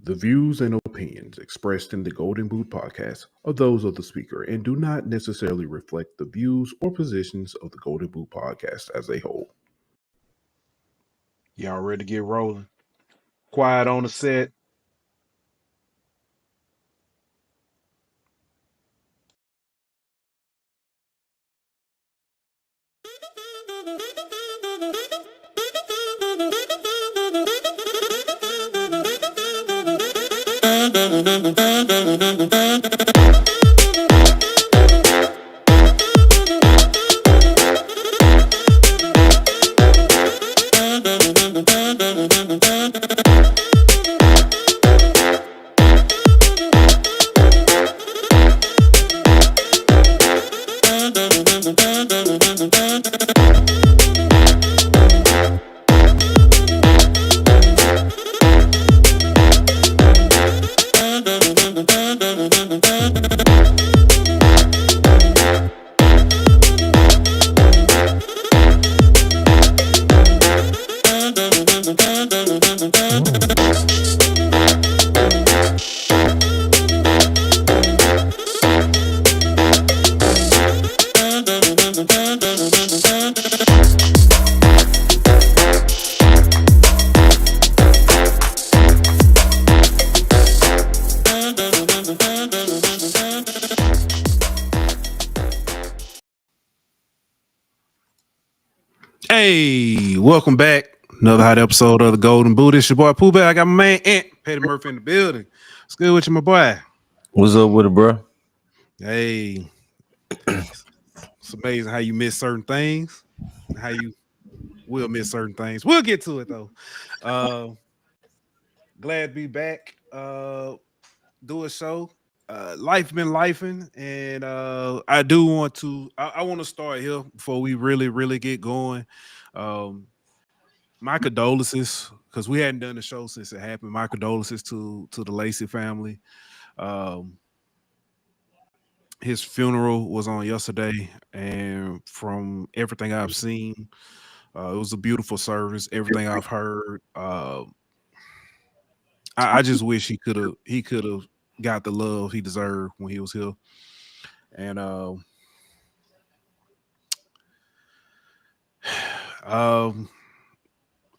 The views and opinions expressed in the Golden Boot podcast are those of the speaker and do not necessarily reflect the views or positions of the Golden Boot podcast as a whole. Y'all ready to get rolling? Quiet on the set. Hey, welcome back. Another hot episode of the Golden Boot. It's your boy Pooh Bear. I got my man Ant Petty Murphy in the building. What's good with you, my boy? What's up with it, bro? Hey, it's amazing how you miss certain things, how you will miss certain things. We'll get to it though. Glad to be back. Do a show. Life been lifing, and I do want to. I want to start here before we really get going. My condolences, because we hadn't done the show since it happened. My condolences to the Lacey family. Um, his funeral was on yesterday, and from everything I've seen, it was a beautiful service. Everything I've heard, I just wish he could have got the love he deserved when he was here, and um,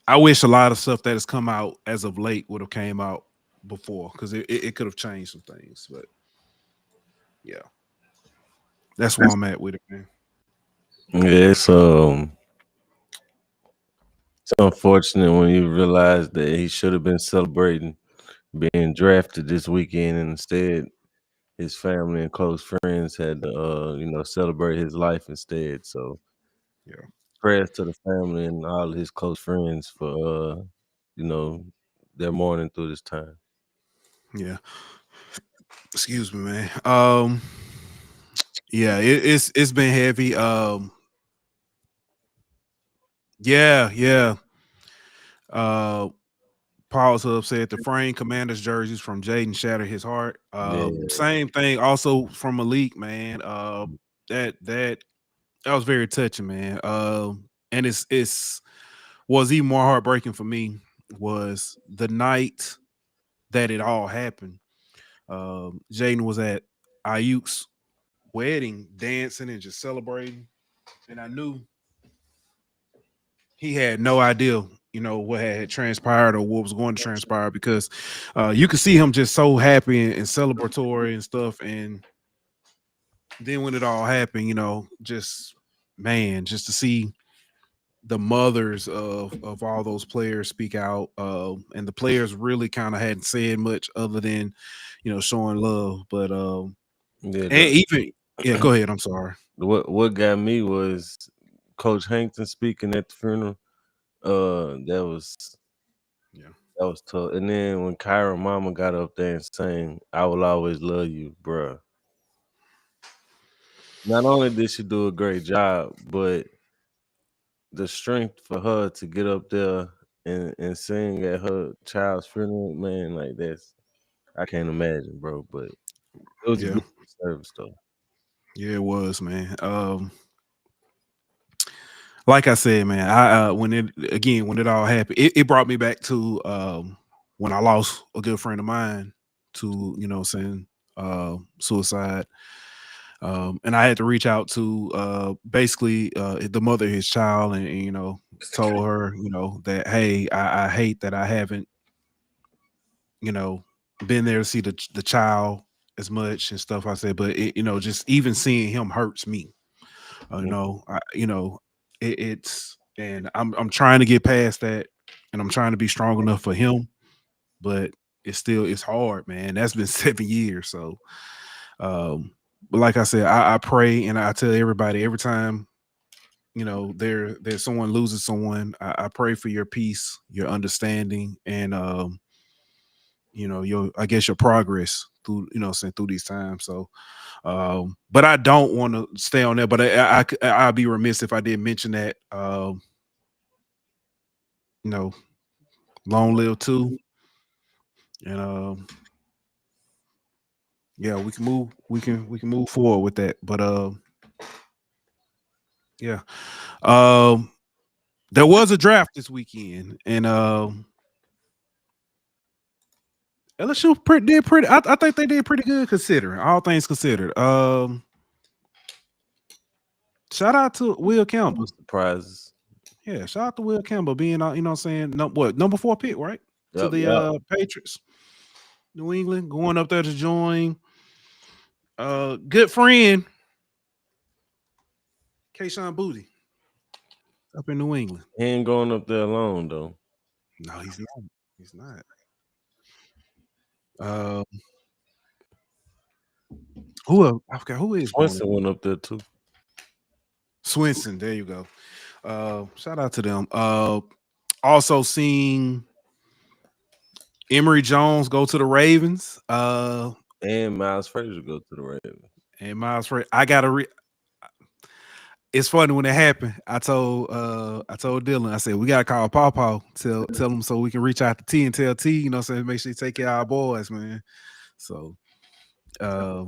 I wish a lot of stuff that has come out as of late would have came out before, because it could have changed some things. But yeah, that's where I'm at with it, man. Yeah, it's unfortunate when you realize that he should have been celebrating being drafted this weekend, and instead his family and close friends had to celebrate his life instead. So Yeah, prayers to the family and all of his close friends for you know their mourning through this time. yeah. Excuse me, man. Yeah, it's been heavy. Yeah. Uh, Paul's upset. The frame Commanders jerseys from Jaden shattered his heart. Yeah, Same thing also from Malik, man. That was very touching, man. And it's was even more heartbreaking for me was the night that it all happened. Jaden was at Ayuk's wedding, dancing and just celebrating, and I knew he had no idea, what had transpired or what was going to transpire, because you could see him just so happy and celebratory and stuff. And then when it all happened, just man, just to see the mothers of all those players speak out, and the players really kind of hadn't said much other than, showing love. But yeah. and even yeah, go ahead. I'm sorry. What got me was Coach Hankton speaking at the funeral. That was Yeah, That was tough. And then when Kyra mama got up there and sang, I will always love you, bruh. Not only did she do a great job, but the strength for her to get up there and sing at her child's funeral, man, like I can't imagine, bro. But it was a yeah, beautiful service though. yeah. It was, man. Like I said, man, I when it all happened, it brought me back to when I lost a good friend of mine to, suicide. And I had to reach out to basically the mother of his child and told her, that, hey, I hate that I haven't, been there to see the child as much and stuff. I said, but just even seeing him hurts me. It's and I'm trying to get past that, and I'm trying to be strong enough for him, but it's hard, man. That's been 7 years. So but like I said, I pray and I tell everybody every time, there's someone loses someone, I pray for your peace, your understanding, and your I guess your progress through through these times. So but I don't want to stay on that, but I'd be remiss if I didn't mention that long live too. And yeah, we can move forward with that. But yeah. Um there was a draft this weekend, and LSU did pretty. I think they did pretty good considering all things considered. Shout out to Will Campbell. Surprises. Yeah, shout out to Will Campbell being what I'm saying, number 4 pick, right? To Yep, the Patriots. New England going up there to join good friend Kayshawn Booty up in New England. He ain't going up there alone though. No, he's not. He's not. Uh, I forgot who is Winston going. went up there too. Swinson, there you go. Shout out to them. Also seeing Emory Jones go to the Ravens. And Miles Frazier go to the Ravens. And Miles Frazier. It's funny when it happened. I told Dylan, I said, we gotta call Pawpaw, tell him so we can reach out to T and tell T, so make sure you take care of our boys, man. So but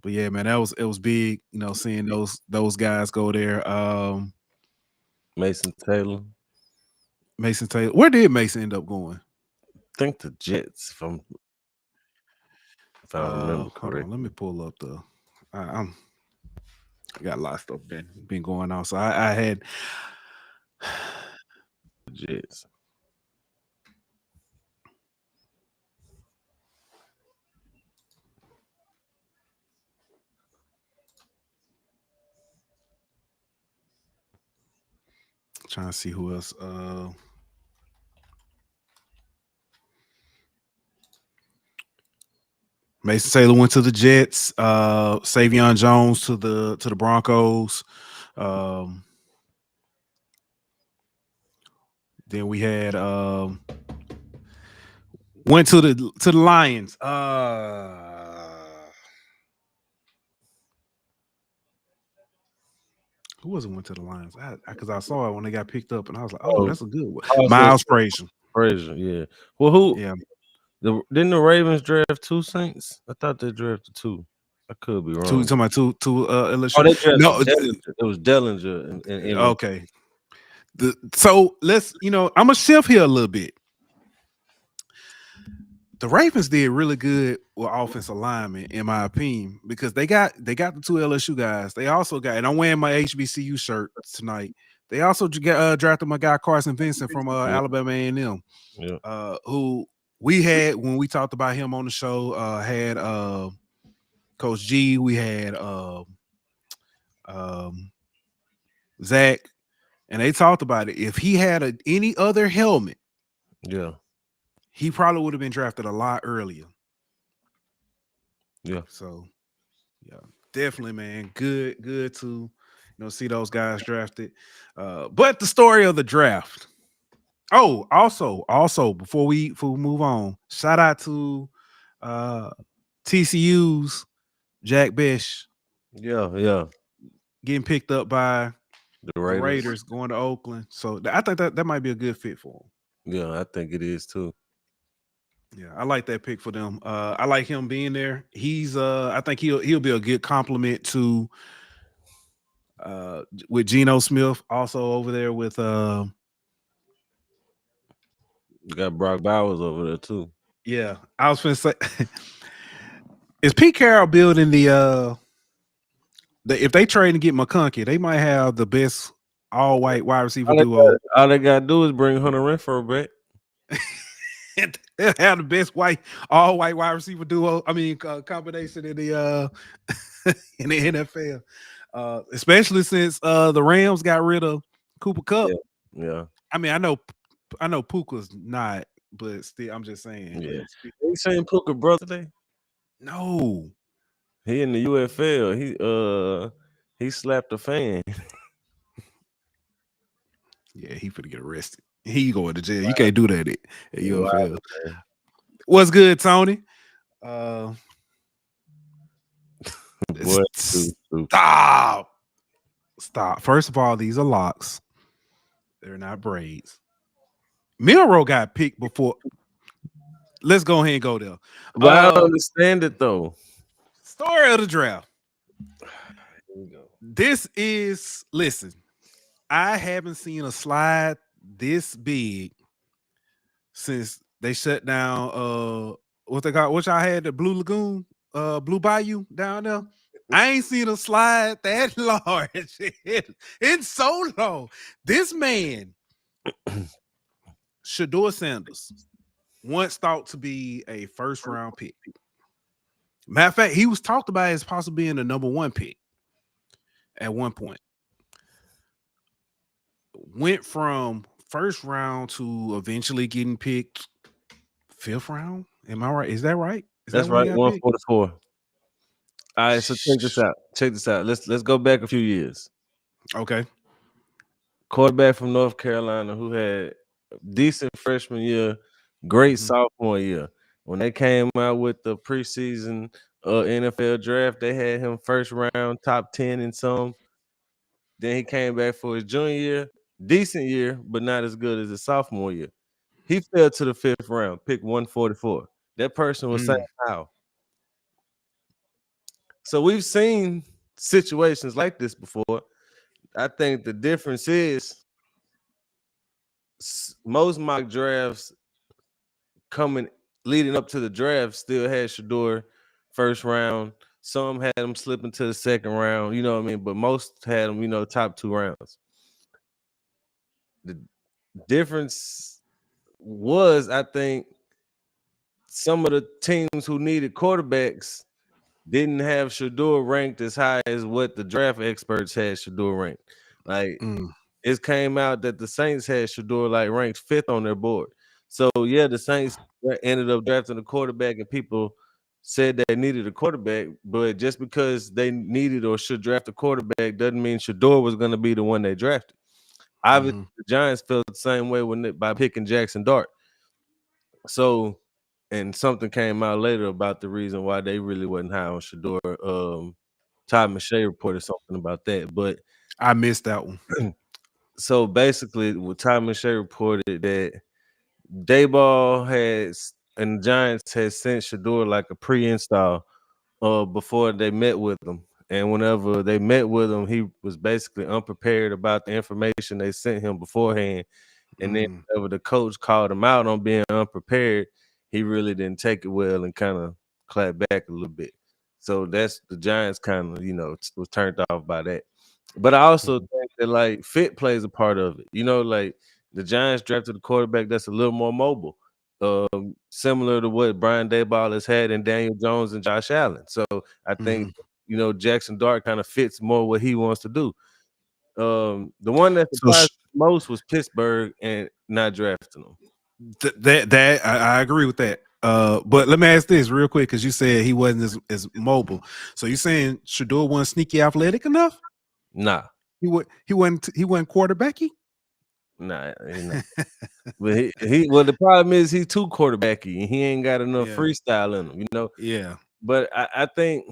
yeah, man, it was big, seeing those guys go there. Mason Taylor. Where did Mason end up going? I think the Jets, if I remember correctly. Hold on, let me pull up I got a lot of stuff been going on. So I had The Jets. trying to see who else. Mason Taylor went to the Jets. Savion Jones to the Broncos. Then we had went to the Lions. Who was it went to the Lions? Because I saw it when they got picked up, and I was like, "Oh, that's a good one." Miles Frazier. Frazier, yeah. Well, who? Yeah. Didn't the Ravens draft 2 Saints? I thought they drafted 2. I could be wrong. Talking about two LSU. Oh, they drafted Dellinger. It was Dellinger. And okay. So let's, I'm gonna shift here a little bit. The Ravens did really good with offensive linemen, in my opinion, because they got the 2 LSU guys. They also got, and I'm wearing my HBCU shirt tonight. They also drafted my guy Carson Vincent from Alabama A&M, who we had when we talked about him on the show. Had Coach G, we had Zach, and they talked about it. If he had any other helmet, he probably would have been drafted a lot earlier. Yeah. So, yeah, definitely, man. Good to see those guys drafted. But the story of the draft. Oh, also before we move on, shout out to TCU's Jack Bish. Yeah. Getting picked up by the Raiders going to Oakland. So I think that might be a good fit for him. Yeah, I think it is too. Yeah, I like that pick for them. I like him being there. He's I think he'll be a good compliment to with Geno Smith, also over there with You got Brock Bowers over there too. Yeah, I was finna say, is Pete Carroll building if they trade and get McConkey, they might have the best all white wide receiver duo. All they gotta do is bring Hunter Renfrow back. They'll have the best all white wide receiver duo. I mean, combination in the in the NFL, especially since the Rams got rid of Cooper Kupp. Yeah. I mean, I know Puka's not, but still, I'm just saying. Yeah. You seen Puka brother today? No, He in the UFL. He slapped a fan. yeah, he finna get arrested. He going to jail. You can't do that at UFL. Wow. What's good, Tony? Boy, Stop. First of all, these are locks. They're not braids. Milrow got picked before. Let's go ahead and go there. But I don't understand it though. Story of the draft. Here we go. Listen, I haven't seen a slide this big since they shut down what they got, which I had the Blue Lagoon, Blue Bayou down there. I ain't seen a slide that large in so long. This man, Shedeur Sanders, once thought to be a first round pick. Matter of fact, he was talked about as possibly being the number 1 pick at one point. Went from first round to eventually getting picked 5th round. Am I right? Is that right? That's right. 144. All right, so check this out. Let's go back a few years. Okay. Quarterback from North Carolina who had decent freshman year, great sophomore year. When they came out with the preseason NFL draft, they had him first round, top 10 in some. Then he came back for his junior year, decent year, but not as good as his sophomore year. He fell to the 5th round, pick 144. That person was Sam Howell. So we've seen situations like this before. I think the difference is most mock drafts leading up to the draft still had Shedeur first round. Some had him slipping to the 2nd round, you know what I mean? But most had him, top 2 rounds. The difference was, I think, some of the teams who needed quarterbacks didn't have Shedeur ranked as high as what the draft experts had Shedeur ranked. Like, it came out that the Saints had Shedeur ranked 5th on their board. So yeah, the Saints ended up drafting a quarterback, and people said they needed a quarterback, but just because they needed or should draft a quarterback doesn't mean Shedeur was going to be the one they drafted. Obviously, the Giants felt the same way by picking Jackson Dart. So, and something came out later about the reason why they really wasn't high on Shedeur. Todd McShay reported something about that, but I missed that one. So basically, what Todd McShay reported that Dayball and the Giants had sent Shedeur a pre-install before they met with him. And whenever they met with him, he was basically unprepared about the information they sent him beforehand. And then whenever the coach called him out on being unprepared, he really didn't take it well and kind of clapped back a little bit. So that's the Giants kind of, was turned off by that. But I also think that fit plays a part of it. The Giants drafted a quarterback that's a little more mobile, similar to what Brian Daboll has had in Daniel Jones and Josh Allen. So I think Jackson Dart kind of fits more what he wants to do. The one that surprised most was Pittsburgh and not drafting him. That I agree with that. But let me ask this real quick, because you said he wasn't as mobile. So you saying Shedeur wasn't sneaky athletic enough? Nah. He wasn't quarterbacky? Nah, but the problem is he's too quarterbacky and he ain't got enough freestyle in him, Yeah. But I think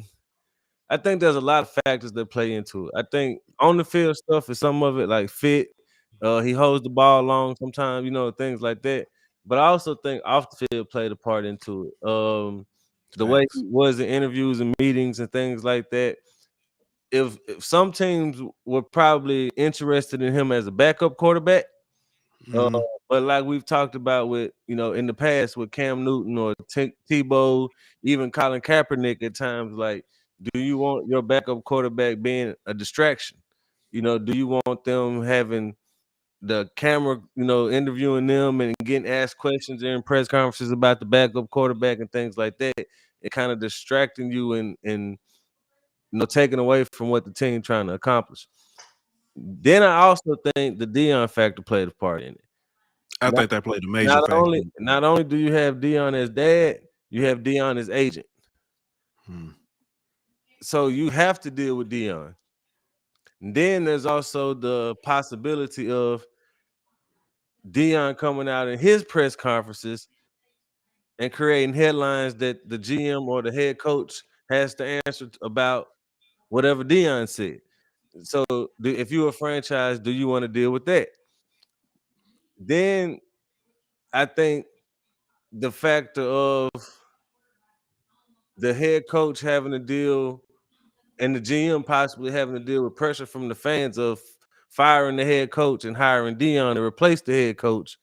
there's a lot of factors that play into it. I think on the field stuff is some of it, like fit. He holds the ball long sometimes, things like that. But I also think off the field played a part into it. The way he was in interviews and meetings and things like that. If some teams were probably interested in him as a backup quarterback, Uh, but like we've talked about with, in the past with Cam Newton or Tebow, even Colin Kaepernick at times, like, do you want your backup quarterback being a distraction? Do you want them having the camera, interviewing them and getting asked questions during press conferences about the backup quarterback and things like that, and kind of distracting you and taking away from what the team trying to accomplish? Then I also think the Deion factor played a part in it. I think that played a major factor. Not only do you have Deion as dad, you have Deion as agent. So you have to deal with Deion. And then there's also the possibility of Deion coming out in his press conferences and creating headlines that the GM or the head coach has to answer about whatever Deion said. So if you're a franchise, do you want to deal with that? Then I think the factor of the head coach having to deal and the GM possibly having to deal with pressure from the fans of firing the head coach and hiring Deion to replace the head coach.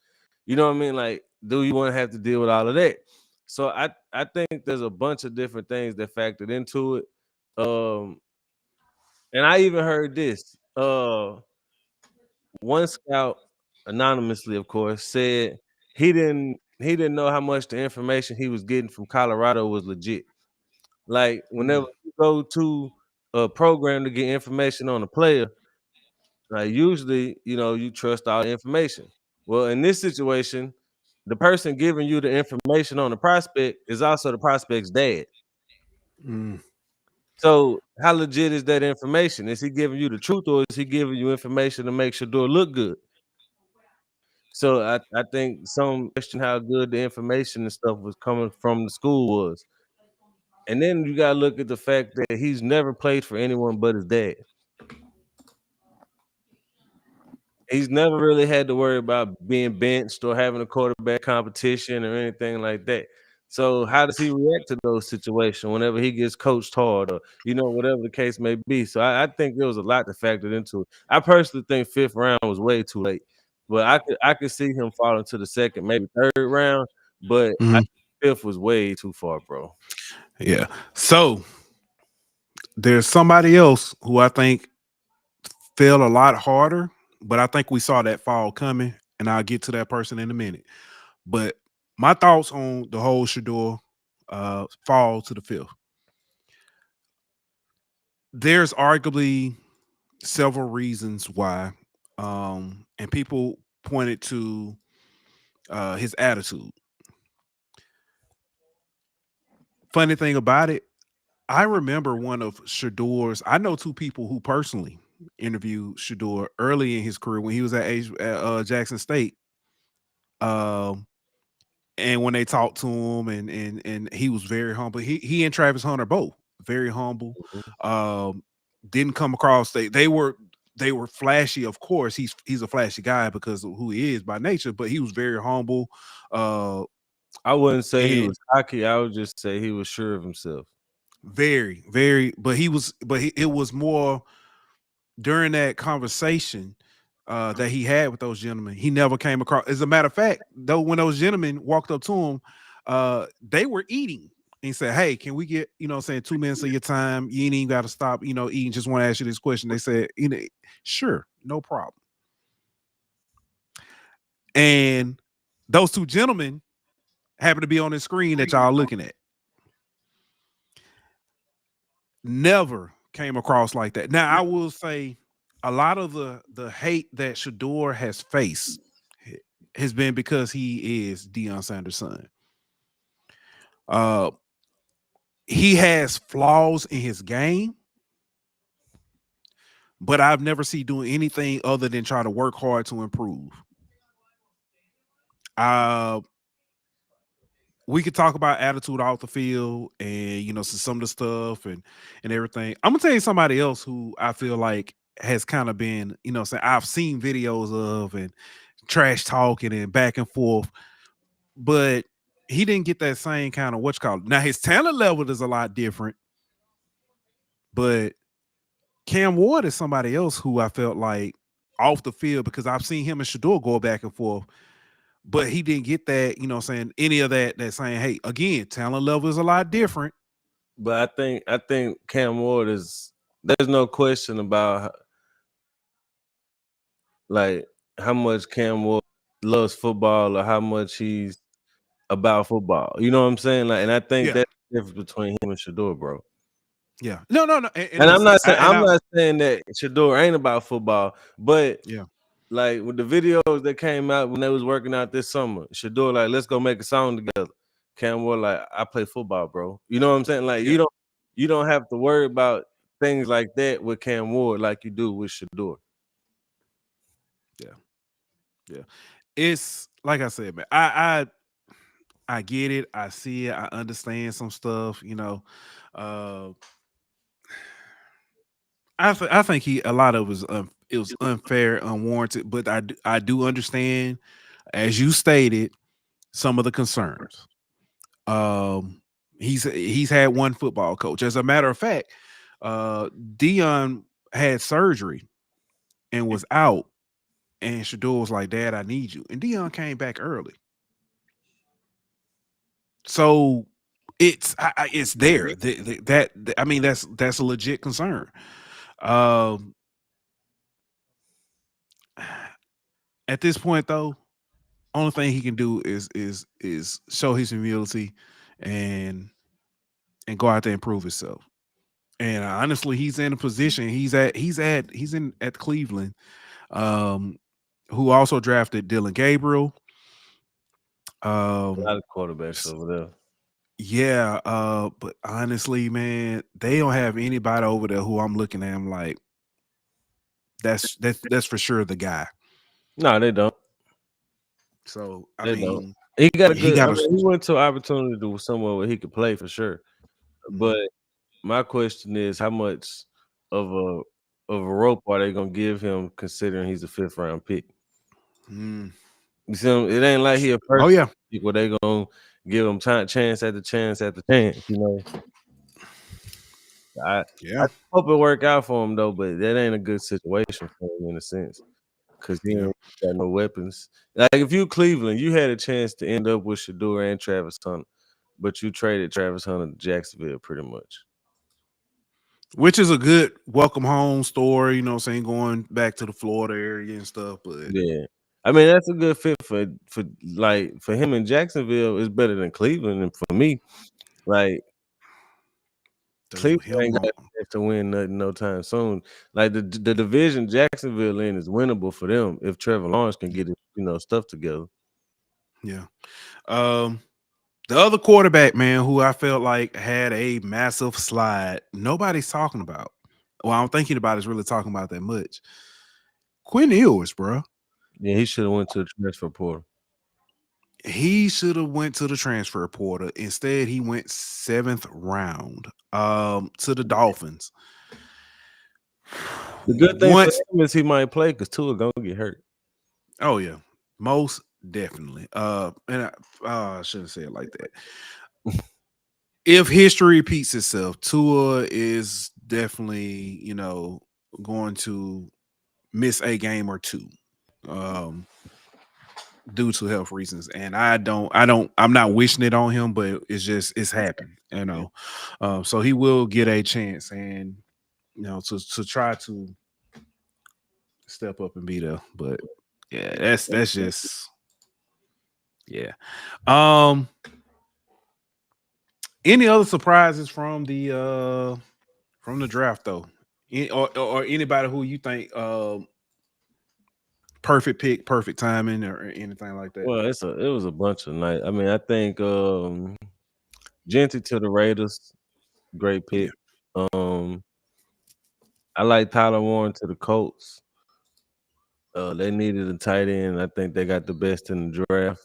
You know what I mean? Like, do you want to have to deal with all of that? So I think there's a bunch of different things that factored into it. And I even heard this. One scout, anonymously, of course, said he didn't know how much the information he was getting from Colorado was legit. Like, whenever you go to a program to get information on a player, like, usually, you trust all the information. Well, in this situation, the person giving you the information on the prospect is also the prospect's dad. So how legit is that information? Is he giving you the truth, or is he giving you information to make Shedeur look good? So I think some question how good the information and stuff was coming from the school was. And then you gotta look at the fact that he's never played for anyone but his dad. He's never really had to worry about being benched or having a quarterback competition or anything like that. So how does he react to those situations whenever he gets coached hard or, whatever the case may be? So I think there was a lot that factored into it. I personally think 5th round was way too late, but I could see him falling to the 2nd, maybe 3rd round, but I think 5th was way too far, bro. Yeah. So there's somebody else who I think fell a lot harder, but I think we saw that fall coming, and I'll get to that person in a minute. But my thoughts on the whole Shedeur fall to the 5th. There's arguably several reasons why, and people pointed to his attitude. Funny thing about it, I remember one of Shedeur's. I know 2 people who personally interviewed Shedeur early in his career when he was at Jackson State. And when they talked to him, and he was very humble. He and Travis Hunter both very humble. Didn't come across they were flashy. Of course, he's a flashy guy because of who he is by nature, but he was very humble. I wouldn't say he was cocky. I would just say he was sure of himself. Very, very, but it was more during that conversation that he had with those gentlemen. He never came across. As a matter of fact, though, when those gentlemen walked up to him, they were eating. And he said, "Hey, can we get 2 minutes of your time? You ain't even got to stop eating. Just want to ask you this question." They said, "Sure, no problem." And those 2 gentlemen happen to be on the screen that y'all looking at. Never came across like that. Now, I will say a lot of the hate that Shedeur has faced has been because he is Deion Sanders' son. He has flaws in his game, but I've never seen doing anything other than try to work hard to improve. We could talk about attitude off the field and some of the stuff and everything. I'm gonna tell you somebody else who I feel like has kind of been, I've seen videos of and trash talking and back and forth, but he didn't get that same kind of now his talent level is a lot different, but Cam Ward is somebody else who I felt like off the field, because I've seen him and Shedeur go back and forth, but he didn't get that, any of that saying, hey, again, talent level is a lot different. But I think Cam Ward there's no question about like how much Cam Ward loves football or how much he's about football. You know what I'm saying? Like, and I think that's the difference between him and Shedeur, bro. Yeah. No. And And listen, I'm not saying that Shedeur ain't about football, but yeah. like with the videos that came out when they was working out this summer, Shedeur like, let's go make a song together. Cam Ward like, I play football, bro. You know what I'm saying? Like, you don't have to worry about things like that with Cam Ward like you do with Shedeur. Yeah. It's like I said, man. I get it. I see it. I understand some stuff. I think a lot of it was unfair, unwarranted. But I do understand, as you stated, some of the concerns. He's had one football coach. As a matter of fact, Dion had surgery and was out, and Shedeur was like, "Dad, I need you," and Dion came back early. So it's there. I mean, that's a legit concern. At this point, though, only thing he can do is show his humility and go out there and prove himself. And honestly, he's in a position. He's at Cleveland, who also drafted Dylan Gabriel. A lot of quarterbacks over there. Yeah, but honestly, man, they don't have anybody over there who I'm looking at. I'm like, that's for sure the guy. No, they don't. So They don't. He got a good. He went to an opportunity to somewhere where he could play for sure. But my question is, how much of a rope are they gonna give him, considering he's a 5th round pick? You see, it ain't like he a person. Oh yeah, where they gonna give him chance after chance after chance. I hope it work out for him though, but that ain't a good situation for him in a sense, because he ain't got no weapons. Like if you Cleveland, you had a chance to end up with Shedeur and Travis Hunter, but you traded Travis Hunter to Jacksonville pretty much. Which is a good welcome home story, you know what I'm saying, going back to the Florida area and stuff. But yeah, I mean that's a good fit for him in Jacksonville is better than Cleveland, and for me, like Cleveland ain't got a chance to win nothing no time soon. Like the division Jacksonville in is winnable for them if Trevor Lawrence can get his stuff together. Yeah. The other quarterback, man, who I felt like had a massive slide, nobody's talking about. Well, I'm thinking about is really talking about that much. Quinn Ewers, bro. Yeah, he should have went to the transfer portal. He should have went to the transfer portal. Instead, he went 7th round to the Dolphins. The good thing for him is he might play because Tua gonna get hurt. Oh yeah, most definitely. And I shouldn't say it like that. If history repeats itself, Tua is definitely, going to miss a game or two due to health reasons. And I'm not wishing it on him, but it's happened, so he will get a chance and, to try to step up and be there. But yeah, that's just, yeah. Any other surprises from the draft though? Or anybody who you think perfect pick, perfect timing, or anything like that? Well, it was a bunch of nights. I mean, I think Genty to the Raiders, great pick. Yeah. I like Tyler Warren to the Colts. They needed a tight end. I think they got the best in the draft.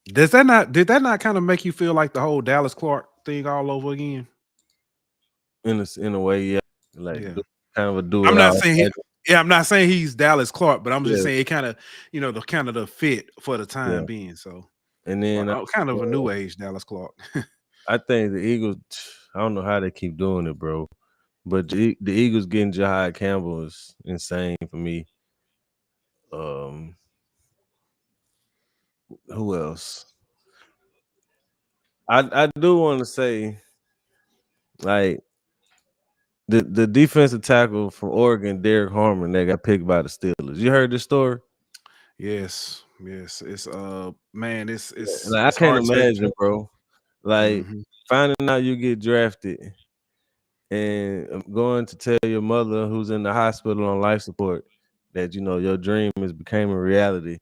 Did that not kind of make you feel like the whole Dallas Clark thing all over again? In a way, yeah. Kind of a dude. I'm not saying he's Dallas Clark, but I'm just saying it kind of, the fit for the time being. So, and then kind of a new age Dallas Clark. I think the Eagles, I don't know how they keep doing it, bro, But the Eagles getting Jahai Campbell is insane for me. Who else? I do want to say, like, the defensive tackle from Oregon, Derek Harmon, that got picked by the Steelers. You heard this story? Yes, yes. It's man, Like, I it's can't hard to. imagine, bro. Like, Mhm. finding out you get drafted and going to tell your mother who's in the hospital on life support that your dream is became a reality,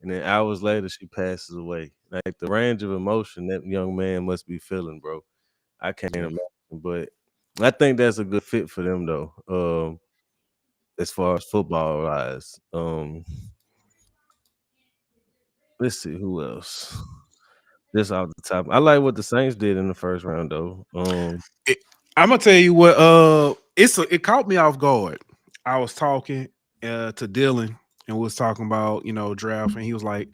and then hours later she passes away. Like, the range of emotion that young man must be feeling, bro. I can't Yeah. imagine, but I think that's a good fit for them though. As far as football wise, let's see who else. Just off the top, I like what the Saints did in the first round though. I'm gonna tell you what. It caught me off guard. I was talking to Dylan, and we was talking about draft, and he was like,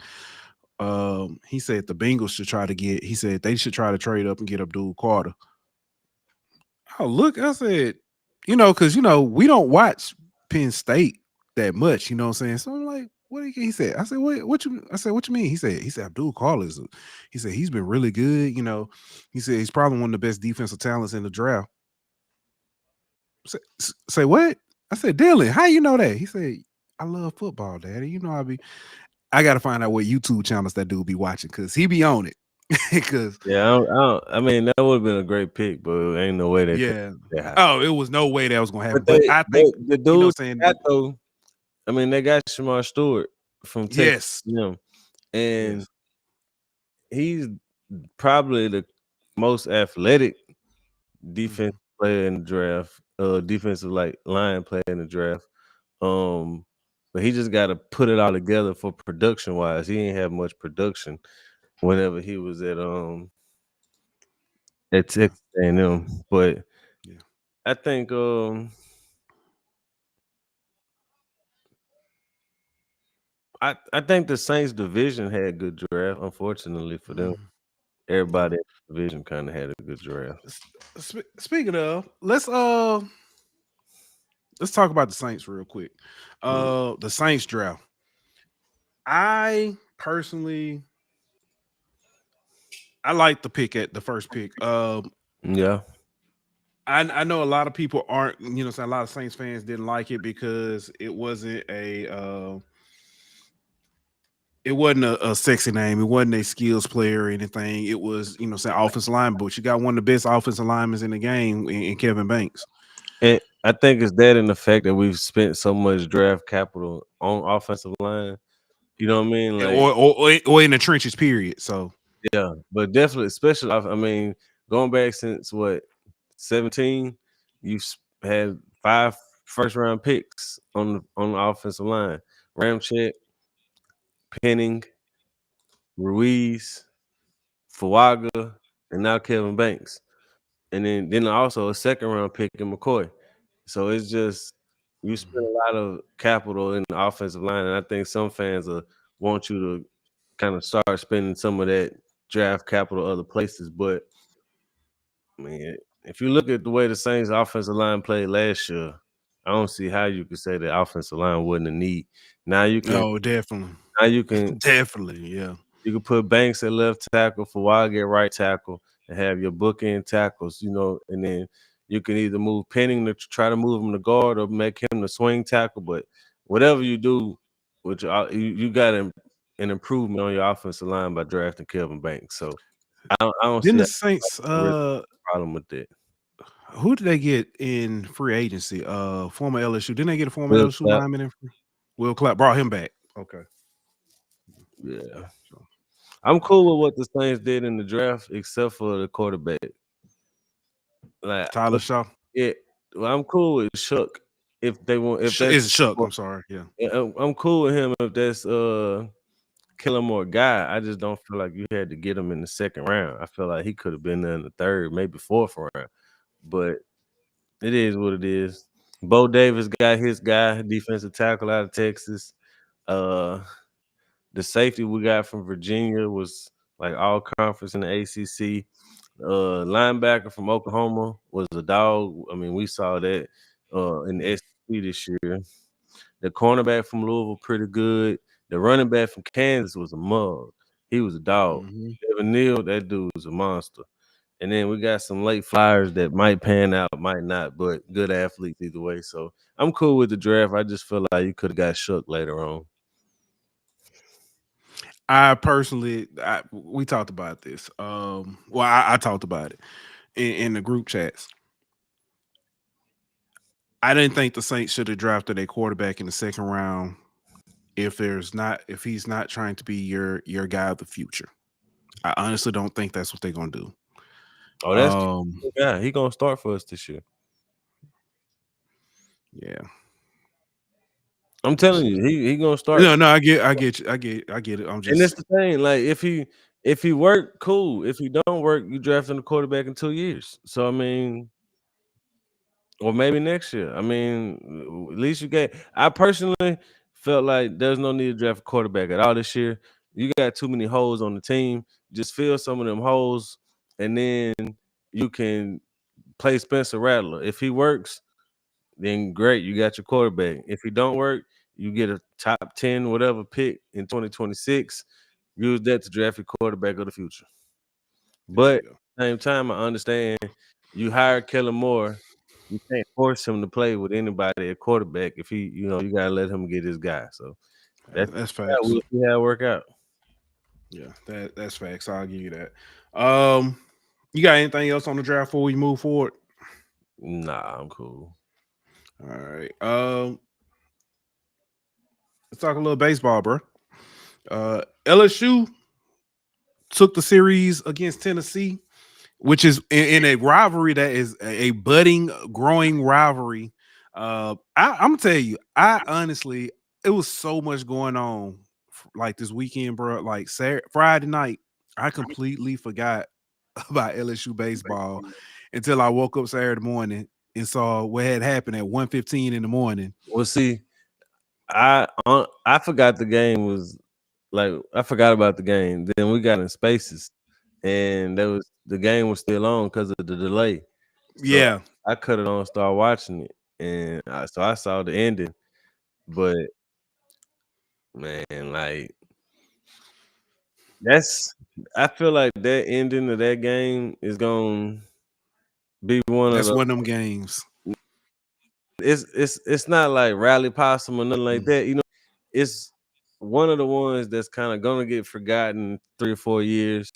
he said the Bengals should try to get. He said they should try to trade up and get Abdul Carter. Oh, look, I said, because we don't watch Penn State that much. You know what I'm saying? So I'm like, what he said? I said, what you? I said, what you mean? He said Abdul Carter is. He said he's been really good. He said he's probably one of the best defensive talents in the draft. Say what? I said, Dylan, how you know that? He said, I love football, Daddy. I got to find out what YouTube channels that dude be watching because he be on it. Because Yeah, I mean, that would have been a great pick, but ain't no way they picked yeah, that high. oh, it was no way that was gonna happen. But But I think the what I'm dude saying, got though. I mean, they got Shamar Stewart from Texas, yes, and yes, he's probably the most athletic defensive mhm. player in the draft, defensive like line player in the draft. But he just got to put it all together for production wise. He ain't have much production whenever he was at Yeah, Texas A&M. But yeah. I think I think the Saints division had good draft. Unfortunately for them, Mhm. Yeah. everybody in the division kind of had a good draft. Speaking of, let's talk about the Saints real quick. The Saints draft. I personally, I like the pick at the first pick. Yeah. I know a lot of people aren't, a lot of Saints fans didn't like it because it wasn't a sexy name. It wasn't a skills player or anything. It was, say offensive line, but you got one of the best offensive linemen in the game in Kevin Banks. And I think it's that and the fact that we've spent so much draft capital on offensive line. You know what I mean? Like, Or in the trenches, period. So yeah, but definitely, especially, I mean, going back since what 17, you've had 5 first round picks on the offensive line: Ramchick, Penning, Ruiz, Fuaga, and now Kevin Banks, and then also a second round pick in McCoy. So it's just you spend a lot of capital in the offensive line, and I think some fans want you to kind of start spending some of that draft capital other places. But I mean, if you look at the way the Saints offensive line played last year, I don't see how you could say the offensive line wasn't a need. Now you can no, definitely, now you can definitely, yeah. you can put Banks at left tackle, Fuaga at right tackle, and have your bookend tackles, and then you can either move Penning to try to move him to guard or make him the swing tackle. But whatever you do, you got an improvement on your offensive line by drafting Kevin Banks. So I don't Then see the a Saints, real problem with that. who did they get in free agency? Former LSU. Didn't they get a former Will LSU Clapp, lineman in free? Will Clapp brought him back. Okay. yeah. So, I'm cool with what the Saints did in the draft, except for the quarterback. Like, Tyler Shaw. yeah, well, I'm cool with Shook if they want. If that's Is Shuck. I'm sorry. Yeah. yeah, I'm cool with him if that's Killer Moore guy. I just don't feel like you had to get him in the second round. I feel like he could have been there in the third, maybe fourth round. But it is what it is. Bo Davis got his guy, defensive tackle out of Texas. Uh, the safety we got from Virginia was like all conference in the ACC. Linebacker from Oklahoma was a dog. I mean, we saw that in the SEC this year. The cornerback from Louisville, pretty good. The running back from Kansas was a mug. He was a dog. Evan Neal, that dude was a monster. And then we got some late flyers that might pan out, might not, but good athletes either way. So I'm cool with the draft. I just feel like you could have got shook later on. I personally, we talked about this. I talked about it in the group chats. I didn't think the Saints should have drafted a quarterback in the second round if he's not trying to be your guy of the future. I honestly don't think that's what they're gonna do. Oh, that's yeah. He gonna start for us this year. Yeah, I'm telling you, he gonna start. No, I get it. I'm just, and that's the thing. Like if he work, cool. If he don't work, you drafting a quarterback in 2 years. So I mean, or maybe next year. I mean, at least you get. I personally felt like there's no need to draft a quarterback at all this year. You got too many holes on the team. Just fill some of them holes, and then you can play Spencer Rattler. If he works, then great, you got your quarterback. If he don't work, you get a top 10 whatever pick in 2026. Use that to draft your quarterback of the future. But at the same time, I understand you hire Kellen Moore. You can't force him to play with anybody at quarterback. If he, you gotta let him get his guy. So that's facts. We'll see how it work out. Yeah, that's facts. I'll give you that. You got anything else on the draft before we move forward? Nah, I'm cool. All right. Let's talk a little baseball, bro. LSU took the series against Tennessee, which is in a rivalry that is a budding, growing rivalry. I'm gonna tell you, I honestly, it was so much going on like this weekend, bro. Like Friday night, I completely forgot about LSU baseball until I woke up Saturday morning and saw what had happened at 1:15 in the morning. Well, see, I forgot the game was like I forgot about the game. Then we got in spaces, and the game was still on because of the delay. So Yeah, I cut it on, started watching it, and so I saw the ending. But man, like I feel like that ending of that game is gonna be one that's of one of them games. it's not like Rally Possum or nothing like that. It's one of the ones that's kind of gonna get forgotten 3 or 4 years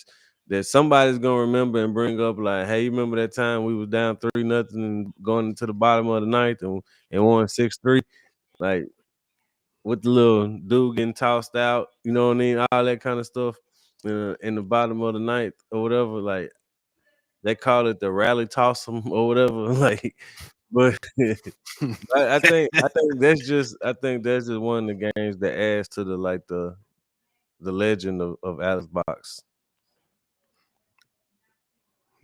that somebody's gonna remember and bring up like, hey, you remember that time we was down 3-0 and going into the bottom of the ninth and won 6-3? Like with the little dude getting tossed out, you know what I mean? All that kind of stuff in the bottom of the ninth or whatever. Like they call it the rally tossum or whatever. Like, but I think that's just one of the games that adds to the legend of Alex Box.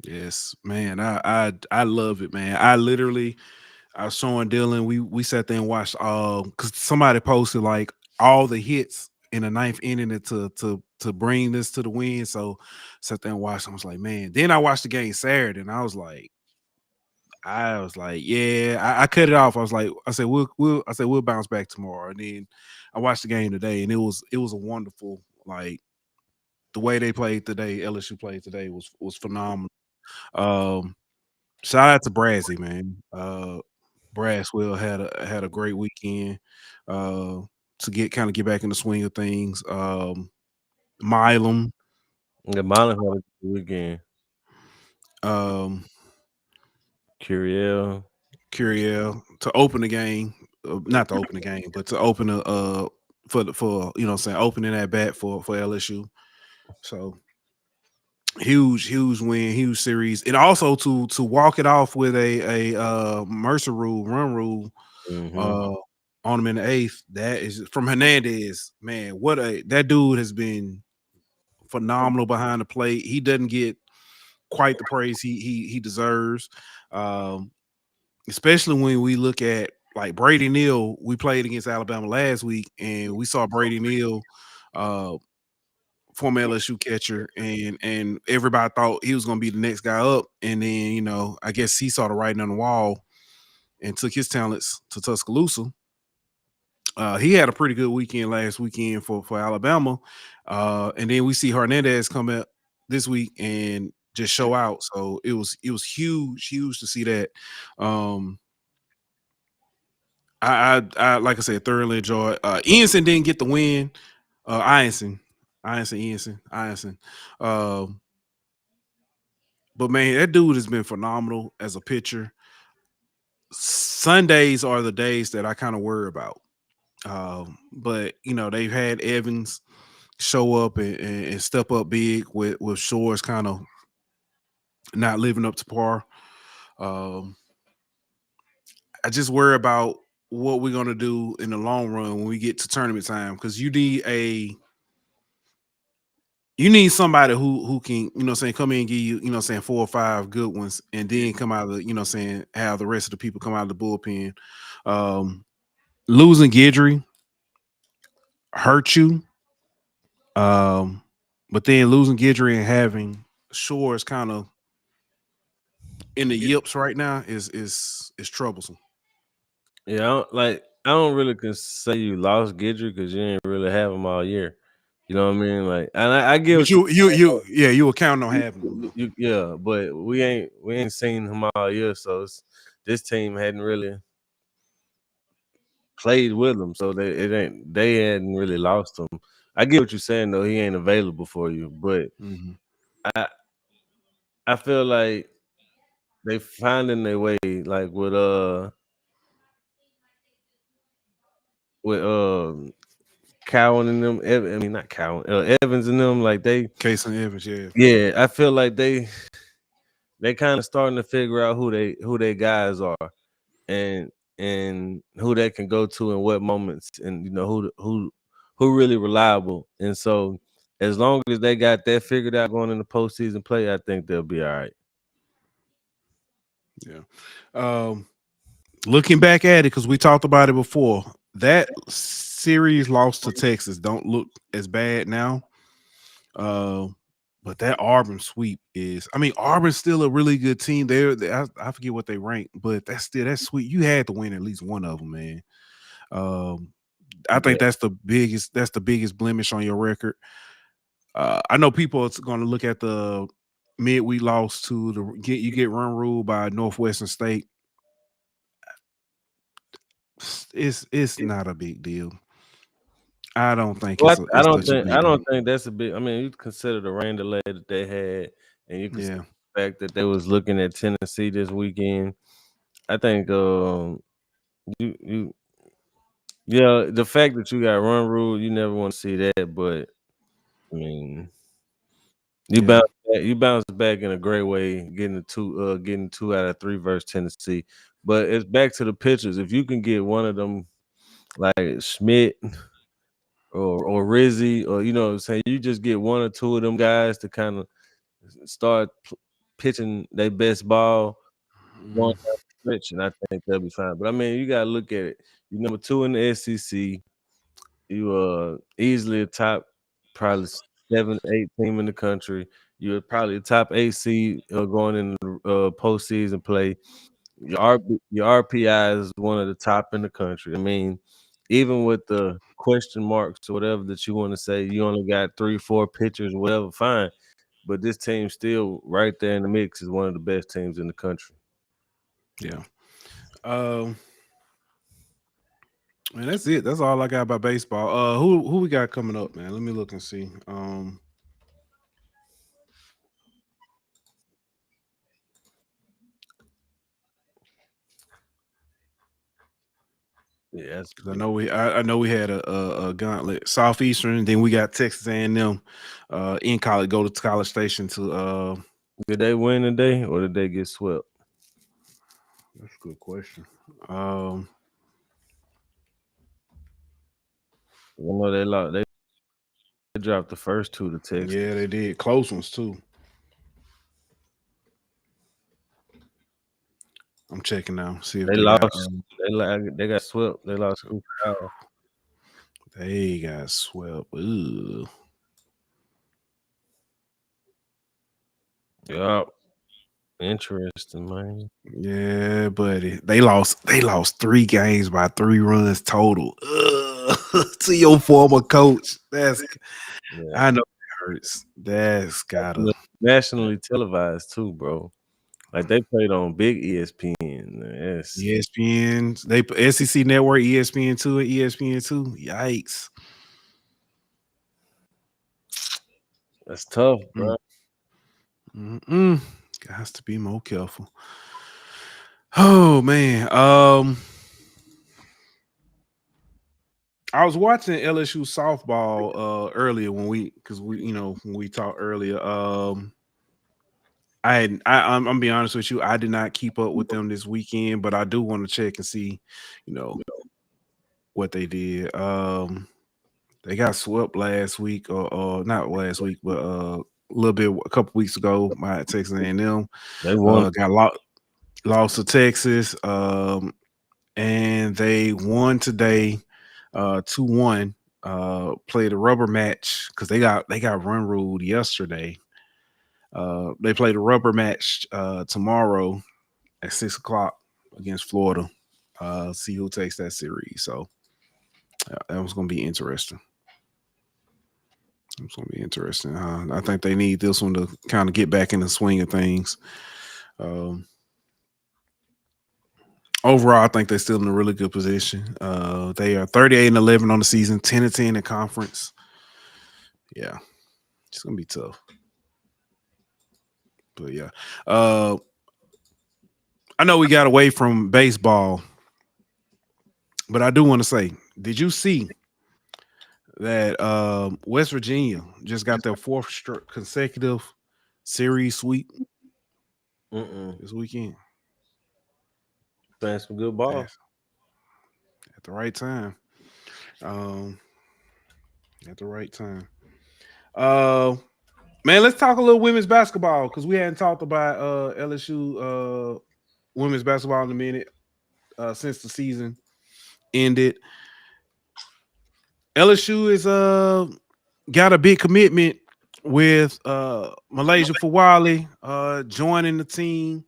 Yes, man. I love it, man. I was showing Dylan. We sat there and watched because somebody posted like all the hits in the ninth inning to bring this to the win. So sat there and watched. I was like, man. Then I watched the game Saturday, and I was like, yeah. I cut it off. I said we'll bounce back tomorrow. And then I watched the game today, and it was a wonderful, like, the way they played today. LSU played today was phenomenal. Shout out to Brazzy, man. Braswell had a great weekend to get back in the swing of things. Milam, The Marlins had a good weekend. Curiel to open the game, not to open the game, but to open for opening that bat for LSU. So huge win, huge series, and also to walk it off with a Mercer run rule on him in the eighth. That is from Hernandez. Man, that dude has been phenomenal behind the plate. He doesn't get quite the praise he deserves, especially when we look at like Brady Neal. We played against Alabama last week, and we saw Brady Neal former LSU catcher, and everybody thought he was going to be the next guy up. And then, I guess he saw the writing on the wall and took his talents to Tuscaloosa. He had a pretty good weekend last weekend for Alabama. And then we see Hernandez come up this week and just show out. So it was huge to see that. I like I said, thoroughly enjoyed. Ianson didn't get the win. Ianson. But man, that dude has been phenomenal as a pitcher. Sundays are the days that I kind of worry about. But they've had Evans show up and step up big with Shores kind of not living up to par. I just worry about what we're gonna do in the long run when we get to tournament time, because you need somebody who can, come in and give you, 4 or 5 good ones, and then come out of the, have the rest of the people come out of the bullpen. Losing Guidry hurt you. But then losing Guidry and having Shores kind of in the yips right now is troublesome. Yeah, I don't really can say you lost Guidry because you didn't really have him all year. You know what I mean? Like, and I give But you were counting on having him. Yeah, but we ain't seen him all year, so this team hadn't really played with him, so they hadn't really lost him. I get what you're saying though; he ain't available for you, but I feel like they finding their way, like with Cowan and them. I mean, not Cowan, Evans and them. Like Case and Evans, yeah. Yeah, I feel like they kind of starting to figure out who they guys are, and who they can go to in what moments, and who really reliable. And so, as long as they got that figured out going into postseason play, I think they'll be all right. Yeah. Looking back at it, because we talked about it before, that series loss to Texas don't look as bad now. But that Auburn sweep Auburn's still a really good team. I forget what they rank, but that's sweet. You had to win at least one of them, man. I think that's the biggest blemish on your record. I know people are going to look at the midweek loss to you get run ruled by Northwestern State. It's not a big deal. I don't think I don't think that's a big. I mean, you consider the rain delay that they had, and you consider the fact that they was looking at Tennessee this weekend. I think the fact that you got run rule, you never want to see that. But I mean, you bounce back in a great way, getting 2 out of 3 versus Tennessee. But it's back to the pitchers. If you can get one of them, like Schmidt or Rizzi, or what I'm saying, you just get 1 or 2 of them guys to kind of start pitching their best ball one stretch, and I think they'll be fine. But I mean, you gotta look at it. You're number 2 in the SEC. You easily a top probably 7, 8 team in the country. You're probably a top 8 seed going in postseason play. Your RPI is one of the top in the country. I mean, even with the question marks or whatever that you want to say, you only got 3, 4 pitchers, whatever, fine. But this team still right there in the mix is one of the best teams in the country. Yeah. Man, that's it. That's all I got about baseball. Who we got coming up, man? Let me look and see. Yeah, I know we had a gauntlet. Southeastern, then we got Texas A&M in college. Go to College Station to. Did they win today, or did they get swept? That's a good question. I know they lost. They dropped the first 2 to Texas. Yeah, they did. Close ones too. I'm checking now. See if they lost. They got swept. They lost. They got swept. Ooh. Yeah, interesting, man. Yeah, buddy. They lost 3 games by 3 runs total. To your former coach. Yeah. I know it hurts. That's gotta Nationally televised too, bro. Like they played on big ESPN. Yes, ESPN. They SEC Network, ESPN2 and ESPN2. Yikes. that's tough, bro. Mm-mm. Has to be more careful. Oh man. I was watching LSU softball earlier when we talked earlier. I'm being honest with you, I did not keep up with them this weekend, but I do want to check and see, what they did. They got swept last week, or not last week, but a couple weeks ago by Texas A&M. They won. Got lost to Texas, and they won today, 2-1. Played a rubber match because they got run ruled yesterday. They played a rubber match tomorrow at 6:00 against Florida. See who takes that series. So that was going to be interesting. It's going to be interesting. I think they need this one to kind of get back in the swing of things. Overall, I think they're still in a really good position. They are 38-11 on the season, 10-10 in conference. Yeah, it's going to be tough. But yeah, I know we got away from baseball, but I do want to say, did you see that West Virginia just got their 4th consecutive series sweep this weekend? Playing some good ball. Yes. At the right time. At the right time. Man, let's talk a little women's basketball because we hadn't talked about LSU women's basketball in a minute since the season ended. LSU is got a big commitment with Malaysia Fawali joining the team,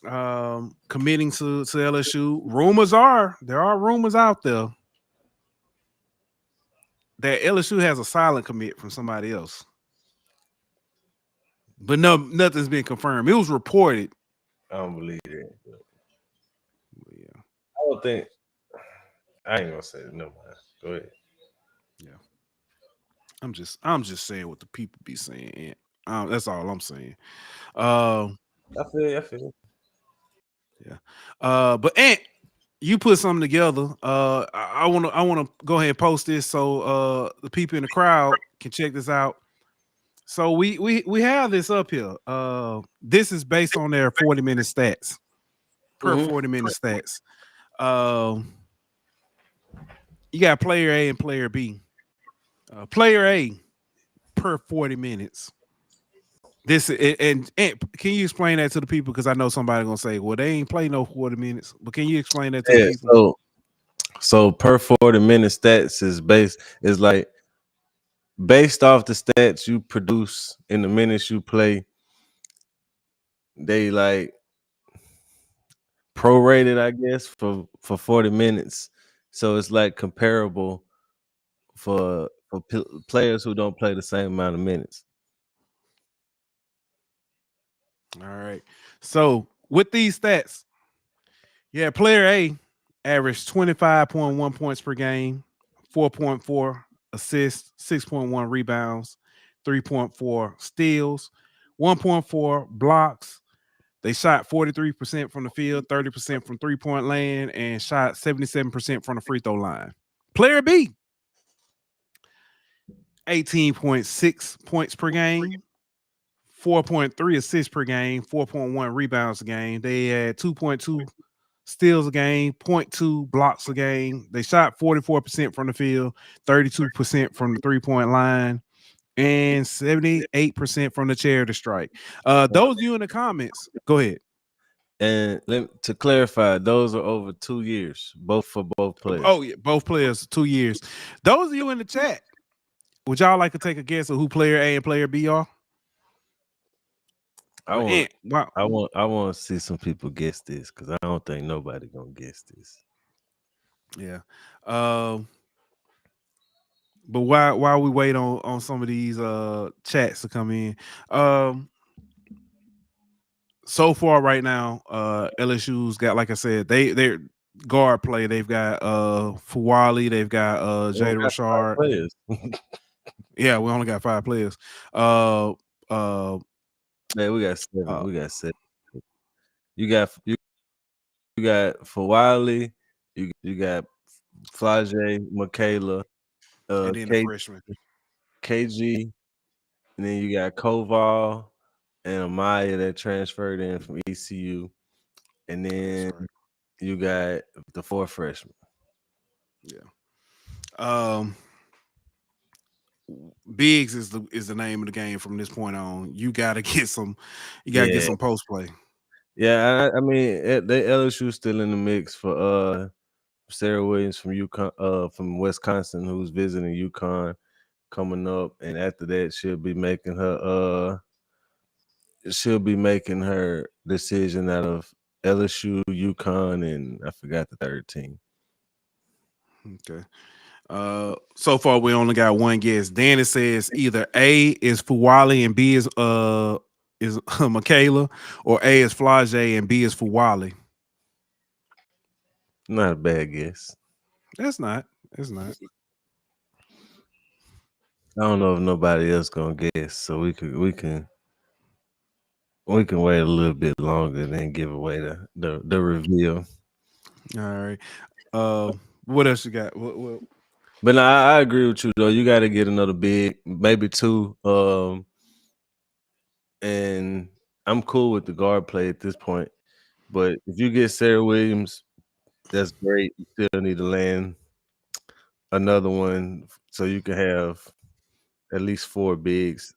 committing to LSU. There are rumors out there that LSU has a silent commit from somebody else. But nothing's been confirmed. It was reported. I don't believe it. Yeah. I don't think. I ain't gonna say it. No, man. Go ahead. Yeah. I'm just saying what the people be saying. That's all I'm saying. I feel. Yeah. But Ant, you put something together. I wanna go ahead and post this so the people in the crowd can check this out. So we have this up here. This is based on their 40-minute stats. Per 40-minute stats. You got player A and player B. Player A per 40 minutes. This and can you explain that to the people? Because I know somebody gonna say, well, they ain't play no 40 minutes. But can you explain that to the people? So per 40-minute stats is like based off the stats you produce in the minutes you play. They like prorated, I guess, for 40 minutes. So it's like comparable for players who don't play the same amount of minutes. All right. So with these stats, yeah, player A averaged 25.1 points per game, 4.4 assists, 6.1 rebounds, 3.4 steals, 1.4 blocks. They shot 43% from the field, 30% from three-point land, and shot 77% from the free throw line. Player B, 18.6 points per game, 4.3 assists per game, 4.1 rebounds a game. They had 2.2 steals a game, 0.2 blocks a game. They shot 44% from the field, 32% from the three-point line, and 78% from the charity strike. Those of you in the comments, go ahead. And to clarify, those are over 2 years, both for both players. Oh, yeah, both players, 2 years. Those of you in the chat, would y'all like to take a guess of who player A and player B are? I But want wow. I want to see some people guess this because I don't think nobody gonna guess this. Yeah. But while we wait on some of these chats to come in, so far right now, LSU's got, like I said, they're guard play. They've got Fuwali, they've got We don't Jada got 5 Rashard. players. Yeah, we only got 5 players. Uh Man, we got 7. uh We got 7. You got Fawali, you got Flage, Michaela, and then the K, freshman. KG, and then you got Koval and Amaya that transferred in from ECU, and That's then right. you got the 4 freshmen. Yeah. Biggs is the name of the game from this point on. You gotta get some Yeah, post play. yeah. I mean, the LSU still in the mix for Sarah Williams from UConn, from Wisconsin, who's visiting UConn coming up, and after that, she'll be making her decision out of LSU, UConn, and I forgot the third team. Okay. So far we only got one guess. Danny says either A is Fuwali and B is Michaela, or A is Flage and B is Fuwali. Not a bad guess. That's not. It's not. I don't know if nobody else gonna guess, so we can wait a little bit longer and then give away the reveal. All right. What else you got? What But no, I agree with you though. You got to get another big, maybe 2. And I'm cool with the guard play at this point. But if you get Sarah Williams, that's great. You still need to land another one so you can have at least 4 bigs,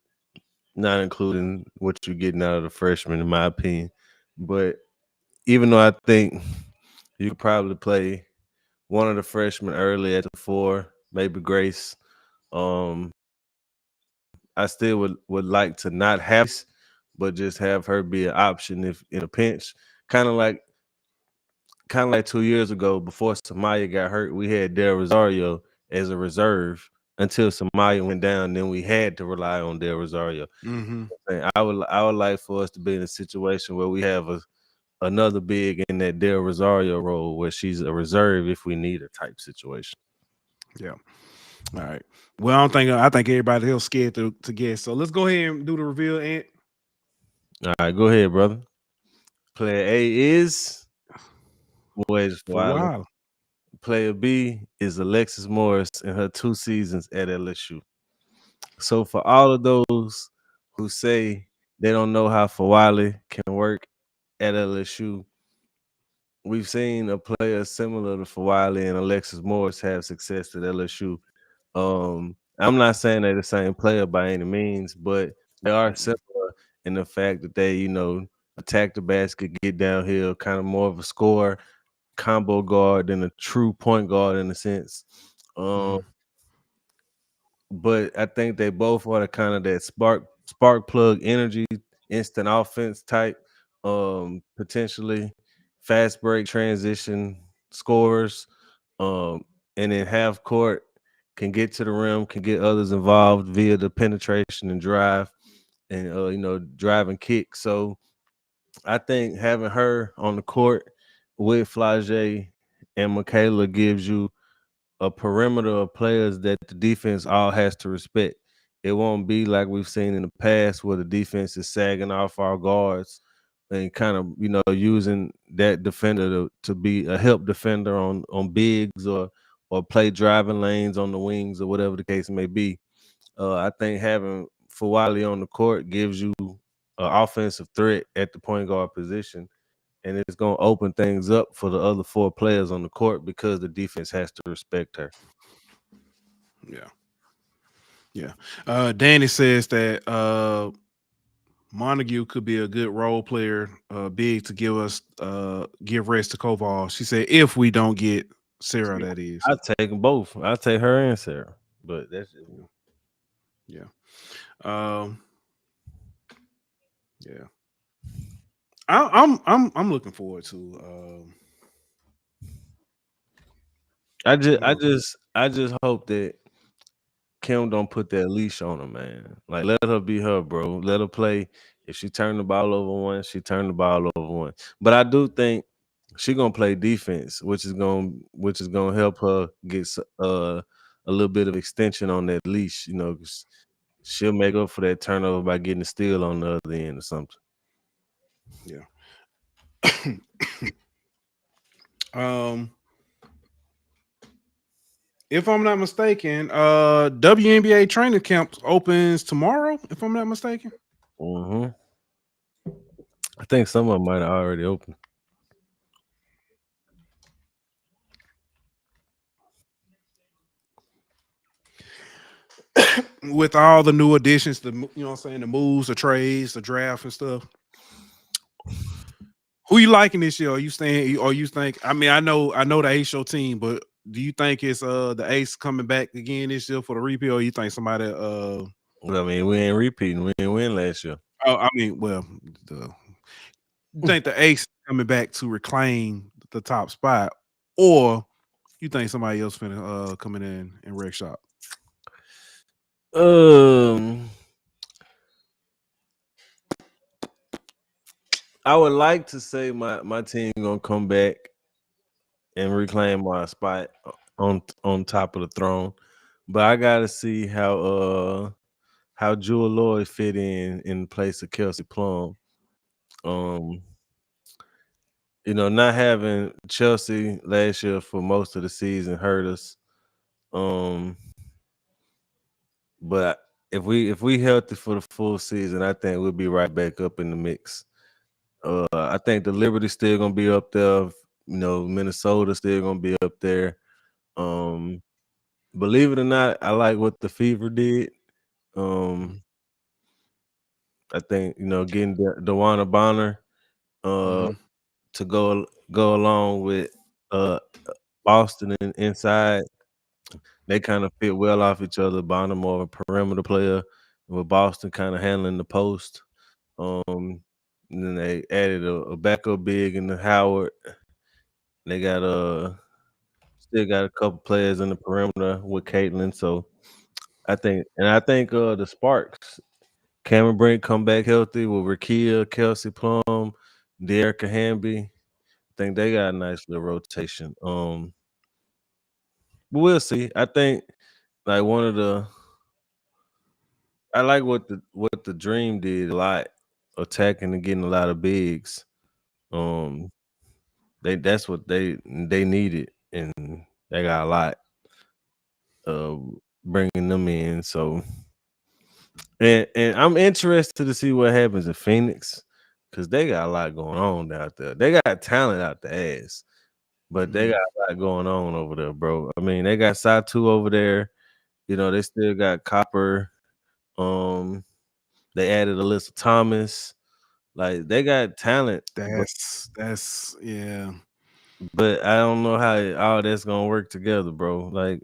not including what you're getting out of the freshman, in my opinion. But even though I think you could probably play one of the freshmen early at the 4, maybe Grace. I still would like to not have, but just have her be an option if in a pinch. Kind of like 2 years ago before Samaya got hurt, we had Del Rosario as a reserve until Samaya went down. Then we had to rely on Del Rosario. mm-hmm. And I would like for us to be in a situation where we have another big in that Del Rosario role where she's a reserve if we need a type situation. Yeah. All right. Well, I think everybody else scared to guess. So let's go ahead and do the reveal, Ant. All right, go ahead, brother. Player A is Boys For a Wiley. while. Player B is Alexis Morris in her 2 seasons at LSU. So for all of those who say they don't know how Fawali can work at LSU, we've seen a player similar to Fawali and Alexis Morris have success at LSU. I'm not saying they're the same player by any means, but they are similar in the fact that they, attack the basket, get downhill, kind of more of a scorer, combo guard than a true point guard in a sense. But I think they both are the kind of that spark plug energy, instant offense type, potentially fast break transition scorers, and then half court can get to the rim, can get others involved via the penetration and drive, and drive and kick. So I think having her on the court with Flage and Michaela gives you a perimeter of players that the defense all has to respect. It won't be like we've seen in the past where the defense is sagging off our guards and kind of, using that defender to be a help defender on bigs or play driving lanes on the wings or whatever the case may be. I think having Fawali on the court gives you an offensive threat at the point guard position, and it's going to open things up for the other 4 players on the court because the defense has to respect her. Yeah. Yeah. Danny says that Montague could be a good role player, big to give rest to Koval. She said if we don't get Sarah, that is. I take them both. I take her and Sarah, but that's just me. Yeah. Yeah. I'm looking forward to. I just hope that Kim don't put that leash on her, man. Like, let her be her, bro. Let her play. If she turned the ball over once, she turned the ball over once. But I do think she gonna play defense, which is gonna help her get a little bit of extension on that leash. You know, 'cause she'll make up for that turnover by getting a steal on the other end or something. Yeah. um, if I'm not mistaken, WNBA training camp opens tomorrow. If I'm not mistaken. Mm-hmm. I think some of them might have already opened. With all the new additions, the you know what I'm saying, the moves, the trades, the draft and stuff. Who you liking this year? Are you staying or you think I mean I know the Ace show team, but do you think it's the Ace coming back again this year for the repeat, or you think somebody I mean, we ain't repeating. We ain't win last year. oh I mean well you think the Ace coming back to reclaim the top spot, or you think somebody else finna coming in and wreck shop? Um, I would like to say my team gonna come back and reclaim my spot on top of the throne, but I gotta see how Jewel Lloyd fit in place of Kelsey Plum. Um, you know, not having Chelsea last year for most of the season hurt us. Um, but if we healthy for the full season, I think we'll be right back up in the mix. I think the Liberty's still gonna be up there. You know, Minnesota still gonna be up there. Um, believe it or not, I like what the Fever did. Um, I think getting Dewana Bonner Mhm. to go along with uh Boston and inside. They kind of fit well off each other. Bonner more of a perimeter player, with Boston kind of handling the post. And then they added a backup big in the Howard. They got still got a couple players in the perimeter with Caitlin. So I think the Sparks, Cameron Brink come back healthy with Rakia, Kelsey Plum, Dearica Hamby. I think they got a nice little rotation. But we'll see. I think like I like what the Dream did a lot, attacking and getting a lot of bigs. Um, that's what they needed, and they got a lot bringing them in. So, and I'm interested to see what happens in Phoenix because they got a lot going on out there. They got talent out the ass, but they got a lot going on over there, bro. I mean, they got Satu over there. You know, they still got Copper. Um, they added Alyssa Thomas. Like they got talent, That's yeah. but I don't know how all that's gonna work together, bro. Like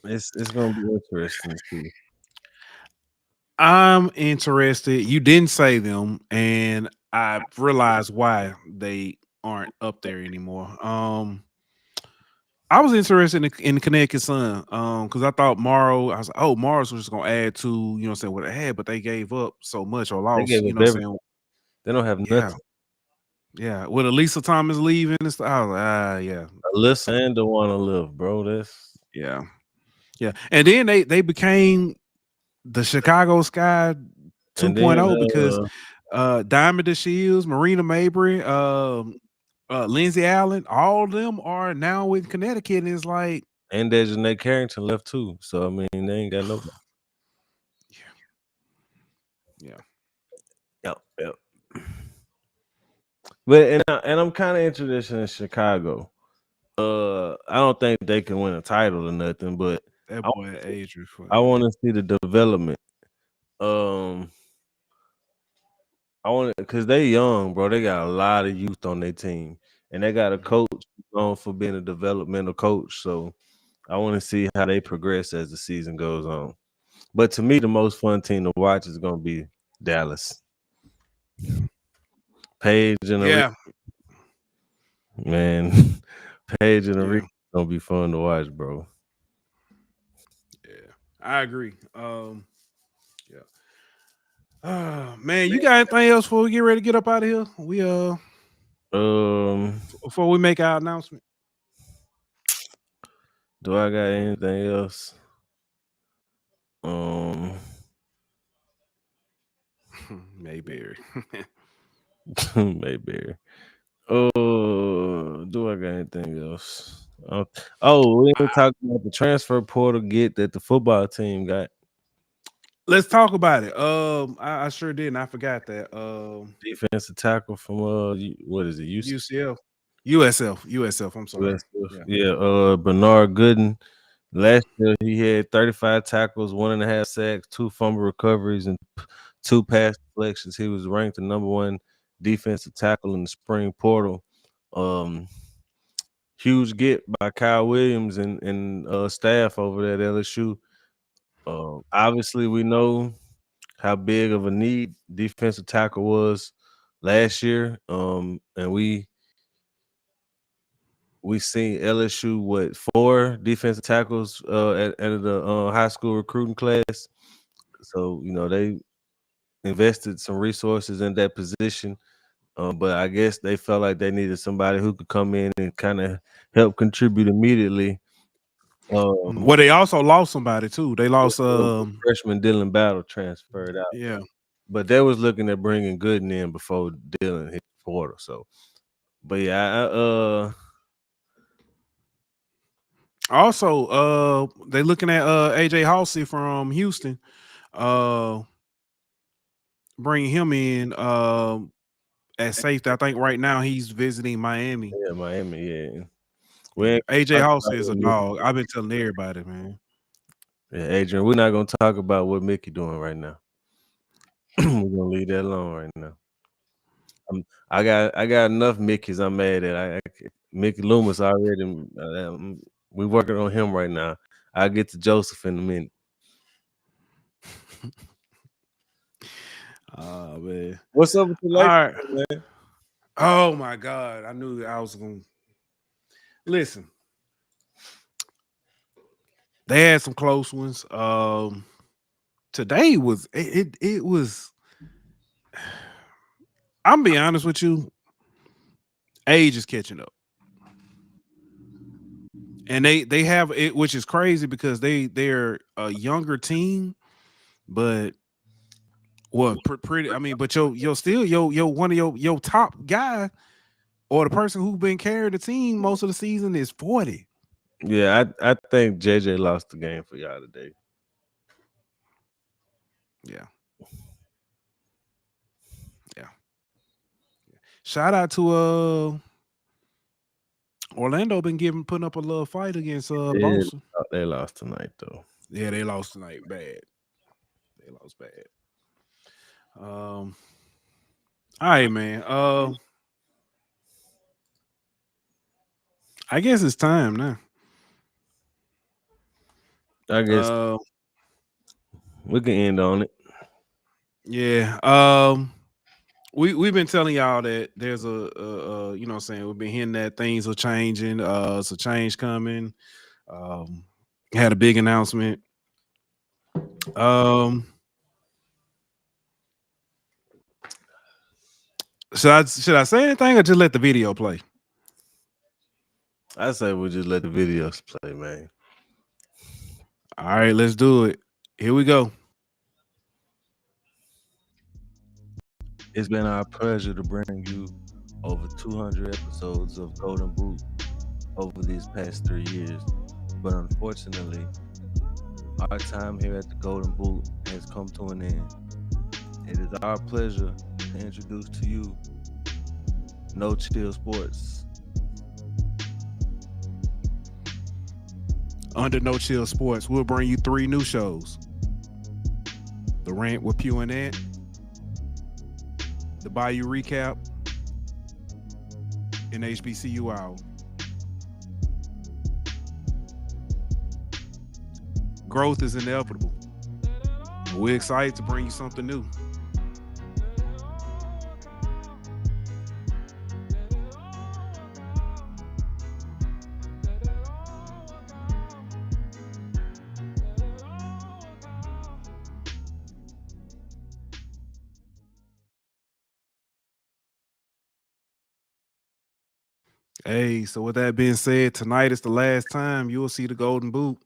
it's gonna be interesting to see. I'm interested. You didn't say them, and I realized why they aren't up there anymore. I was interested in the Connecticut Sun, because I thought Morrow. I was like, oh, Morris was just gonna add to what I'm saying what they had, but they gave up so much or They lost. gave You up know what I'm everything. saying? They don't have Yeah, nothing. yeah. With Elisa Thomas leaving and stuff, I was like, yeah, Alyssa and the want to live, bro. That's yeah, yeah. And then they became the Chicago Sky and then 2.0 because Diamond the Shields, Marina Mabry, Lindsay Allen, all of them are now in Connecticut. And it's like, and Dejanay Carrington left too. So I mean, they ain't got nobody. yeah. Yep. But I'm kind of interested in Chicago. I don't think they can win a title or nothing, but That I, boy Adrian. I want to see the development. Um, I want because they young, bro. They got a lot of youth on their team, and they got a coach known for being a developmental coach. So I want to see how they progress as the season goes on. But to me, the most fun team to watch is going to be Dallas. Paige and Yeah. man, Paige and Yeah. Aretha gonna be fun to watch, bro. Yeah. I agree. Man, you got anything else before we get ready to get up out of here? We before we make our announcement. Do I got anything else? Mayberry. Mayberry. Do I got anything else? We ain't talking about the transfer portal get that the football team got. Let's talk about it. I sure did, and I forgot that. Defensive tackle from what is it? UCF, USF. I'm sorry. Yeah. Bernard Gooden. Last year he had 35 tackles, 1.5 sacks, 2 fumble recoveries, and 2 pass deflections. He was ranked the number 1 defensive tackle in the spring portal. Huge get by Kyle Williams and staff over there at LSU. Obviously, we know how big of a need defensive tackle was last year. And we seen LSU 4 defensive tackles at the high school recruiting class. So they invested some resources in that position. But I guess they felt like they needed somebody who could come in and kind of help contribute immediately. Well, they also lost somebody too. They lost freshman Dylan Battle transferred out. Yeah, but they was looking at bringing Gooden in before Dylan hit the portal. So, but yeah, also they looking at AJ Halsey from Houston, bringing him in at safety. I think right now he's visiting Miami. Yeah, Miami. Yeah. AJ Halsey is a dog. I've been telling everybody, man. Yeah, Adrian, we're not gonna talk about what Mickey doing right now. We're gonna leave that alone right now. I got enough Mickeys I'm mad at. Mickey Loomis already. We working on him right now. I'll get to Joseph in a minute. Oh man, what's up with the Lakers, man? Oh my God, I knew I was gonna listen. They had some close ones. Today was it was. I'm being honest with you. Age is catching up, and they have it, which is crazy because they're a younger team, but pretty. I mean, but you're still one of your top guy or the person who's been carrying the team most of the season is 40. Yeah, I think JJ lost the game for y'all today. Yeah. Shout out to Orlando putting up a little fight against Boston. They lost tonight though. Yeah, they lost tonight. Bad. They lost bad. All right, man. I guess it's time now. I guess we can end on it. Yeah. We've been telling y'all that there's you know what I'm saying, we've been hearing that things are changing, it's a change coming. Had a big announcement. Should I say anything or just let the video play? I say we just let the videos play, man. All right, let's do it. Here we go. It's been our pleasure to bring you over 200 episodes of Golden Boot over these past 3 years. But unfortunately, our time here at the Golden Boot has come to an end. It is our pleasure to introduce to you No Chill Sports. Under No Chill Sports, we'll bring you 3 new shows. The Rant with Pew and Ant, the Bayou Recap, and HBCU Hour. Growth is inevitable. We're excited to bring you something new. Hey, so with that being said, tonight is the last time you'll see the Golden Boot,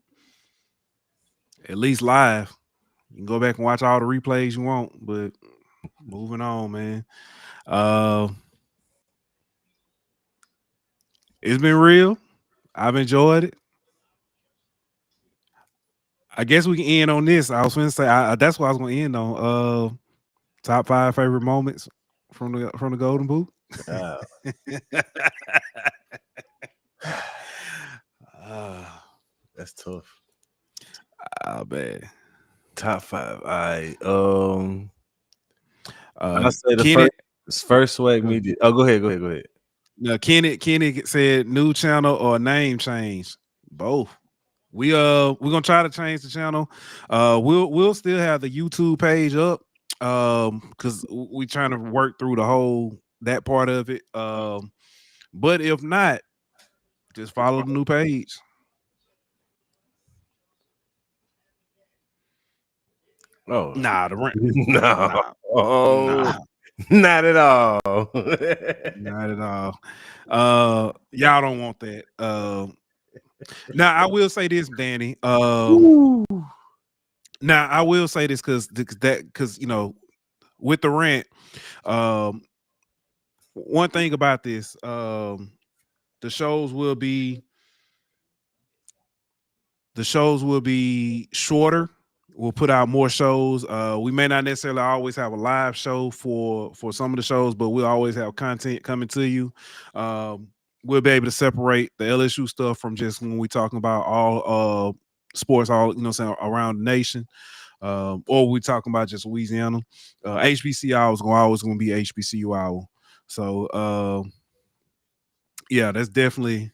at least live. You can go back and watch all the replays you want, but moving on, man. It's been real. I've enjoyed it. I guess we can end on this. I was going to say that's what I was going to end on. Top 5 favorite moments from the Golden Boot. Wow. That's tough. Man. Top 5. I'll say the Kenny, first swag media. Oh, go ahead. Now, Kenny said new channel or name change. Both. We're gonna try to change the channel. We'll still have the YouTube page up. Because we trying to work through that part of it. But if not, just follow the new page. Oh nah, no, nah, oh, nah, not at all. not at all. Y'all don't want that. Now I will say this, Danny. Now I will say this because you know, with the rant, one thing about this, the shows will be shorter. We'll put out more shows. We may not necessarily always have a live show for some of the shows, but we'll always have content coming to you. We'll be able to separate the LSU stuff from just when we're talking about all sports, all saying around the nation. Or we talking about just Louisiana. HBC hour is always going to be HBCU hour. So yeah, that's definitely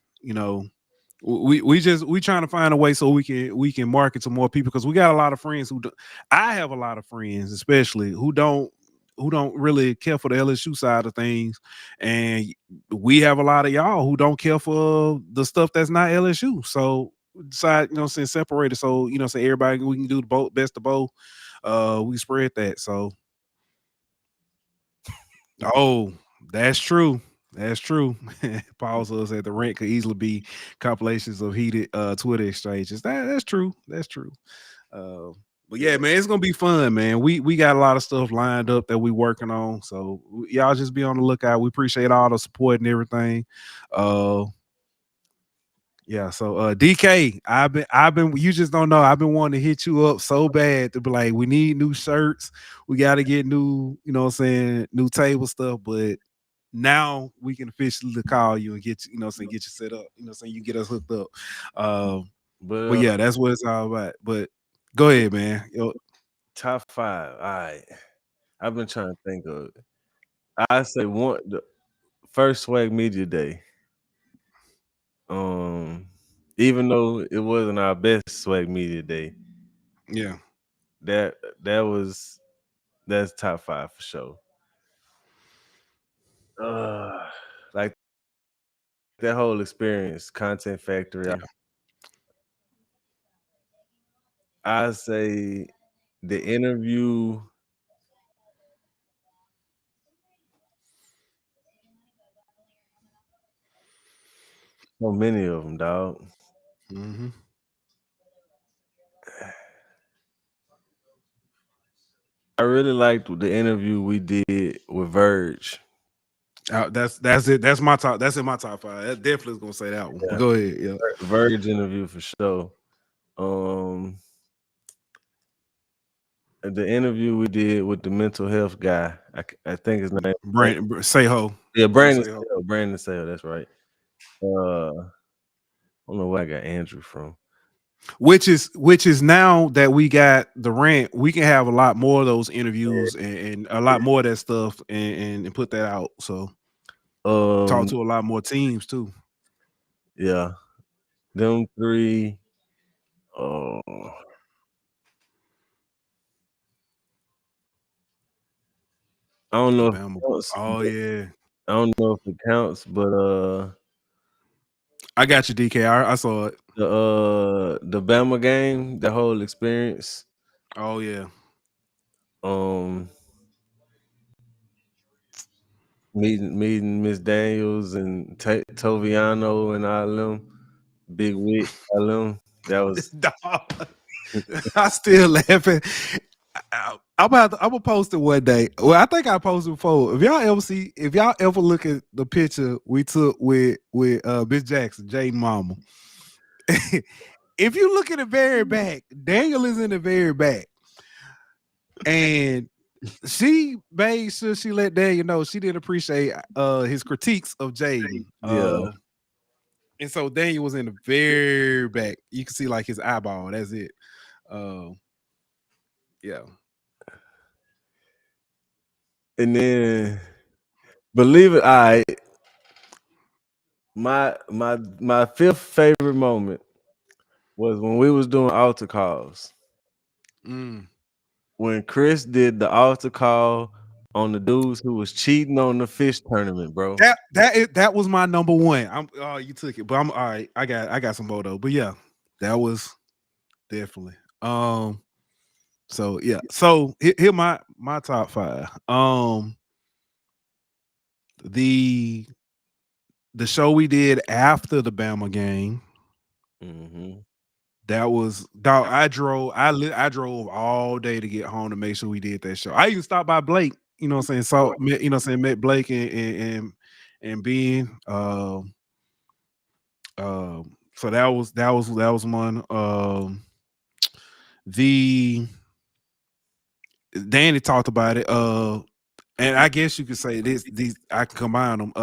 we trying to find a way so we can market to more people because we got a lot of friends I have a lot of friends especially who don't really care for the LSU side of things, and we have a lot of y'all who don't care for the stuff that's not LSU. So decide, saying separated. So say everybody we can do the best of both. We spread that. So oh, that's true. That's true. Paul says that the rant could easily be compilations of heated Twitter exchanges. That's true. That's true. But yeah, man, it's gonna be fun, man. We got a lot of stuff lined up that we working on. So y'all just be on the lookout. We appreciate all the support and everything. Yeah, so DK, I've been you just don't know. I've been wanting to hit you up so bad to be like, we need new shirts. We got to get new, new table stuff, but now we can officially call you and get you, get you set up, you get us hooked up. But yeah, that's what it's all about. But go ahead, man. Top 5. All right. I've been trying to think of it. I say the first swag media day. Even though it wasn't our best swag media day. Yeah. That's top 5 for sure. Like that whole experience, Content Factory. Yeah. I say the interview. So many of them, dog. Mm-hmm. I really liked the interview we did with Verge. That's it. That's my top. That's in my top 5. That definitely is gonna say that one. Yeah. Go ahead. Yeah. Verge interview for sure. The interview we did with the mental health guy. I think his name Brandon Sayho. Yeah, Brandon Sayho. That's right. I don't know where I got Andrew from. Which is now that we got the rant, we can have a lot more of those interviews and a lot more of that stuff and put that out. So talk to a lot more teams too. Yeah, them 3. I don't know if it counts. Oh yeah. I don't know if it counts, but I got you, DK. I saw it. The Bama game, the whole experience. Oh yeah. meeting Miss Daniels and Toviano and all them, Big Wit, all them. That was Dog. I still laughing. I'm gonna post it one day. Well, I think I posted before. If y'all ever look at the picture we took with Miss Jackson, Jaden Mama. If you look at the very back, Daniel is in the very back. And she made sure she let Daniel know she didn't appreciate his critiques of Jaden. Yeah. And so Daniel was in the very back. You can see like his eyeball. That's it. Yeah. And then believe it, my fifth favorite moment was when we was doing altar calls. When Chris did the altar call on the dudes who was cheating on the fish tournament, bro. That was my number one. You took it, but I'm all right. I got some more though. But yeah, that was definitely. So yeah. So here my top five. The show we did after the Bama game. Mm-hmm. That was dog. I drove all day to get home to make sure we did that show. I even stopped by Blake, you know what I'm saying? So you know what I'm saying, met Blake and Ben. So that was one. The Danny talked about it. And I guess you could say these I can combine them.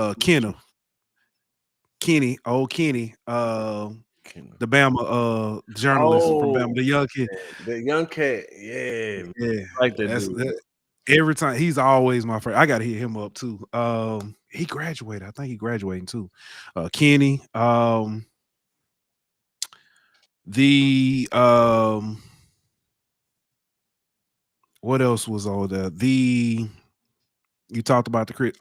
Kenny, the Bama journalist from Bama, the young kid. The young cat, yeah. Like that every time he's always my friend. I gotta hit him up too. He graduated. I think he graduating too. Kenny. What else was on there? You talked about the Chris.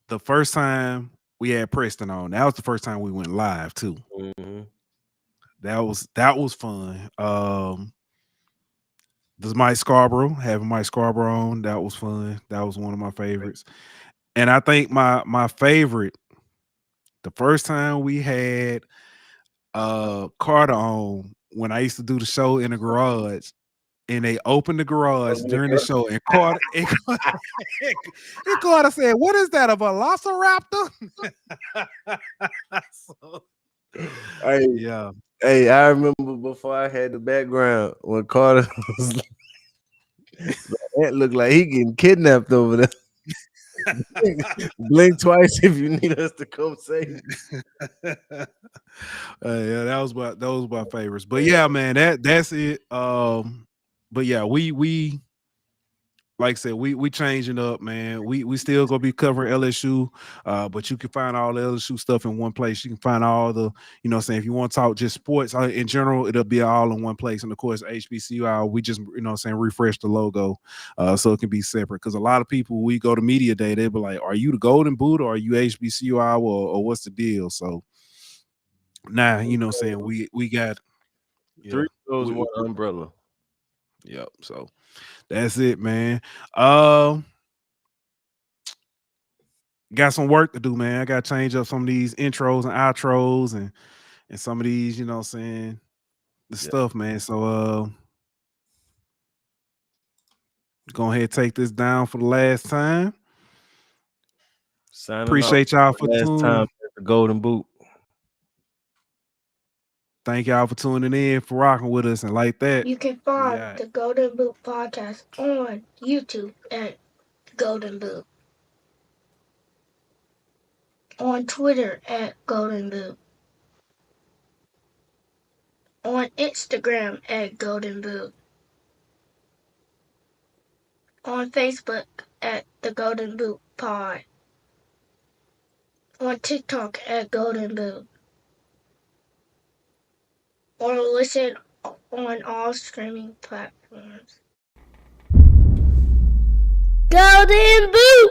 The first time we had Preston on, that was the first time we went live too. Mm-hmm. That was fun. This Mike Scarborough, having Mike Scarborough on, that was fun. That was one of my favorites. And I think my favorite, the first time we had Carter on when I used to do the show in the garage, and they opened the garage during the show, and Carter said, "What is that, a velociraptor?" Yeah. Hey, I remember before I had the background when Carter was like, that looked like he getting kidnapped over there. Blink twice if you need us to come save. Yeah, those was my favorites. But yeah, man, that's it. But yeah, we like I said, we changing up, man. We still gonna be covering LSU, but you can find all the LSU stuff in one place. You can find all the, you know what I'm saying, if you want to talk just sports in general, it'll be all in one place. And of course, HBCU, we just, you know what I'm saying, refresh the logo so it can be separate. Because a lot of people, we go to media day, they be like, are you the Golden Boot or are you HBCU or what's the deal? So now, you know what I'm saying, we got three of those, one umbrella. Yep. So that's it, man. Got some work to do, man. I got to change up some of these intros and outros and some of these, you know what I'm saying, the stuff, man. So go ahead and take this down for the last time. Appreciate y'all for tuning in. The Golden Boot. Thank y'all for tuning in, for rocking with us, and like that. You can find the Golden Boot podcast on YouTube at Golden Boot. On Twitter at Golden Boot. On Instagram at Golden Boot. On Facebook at the Golden Boot Pod. On TikTok at Golden Boot. Or listen on all streaming platforms. Golden Boot!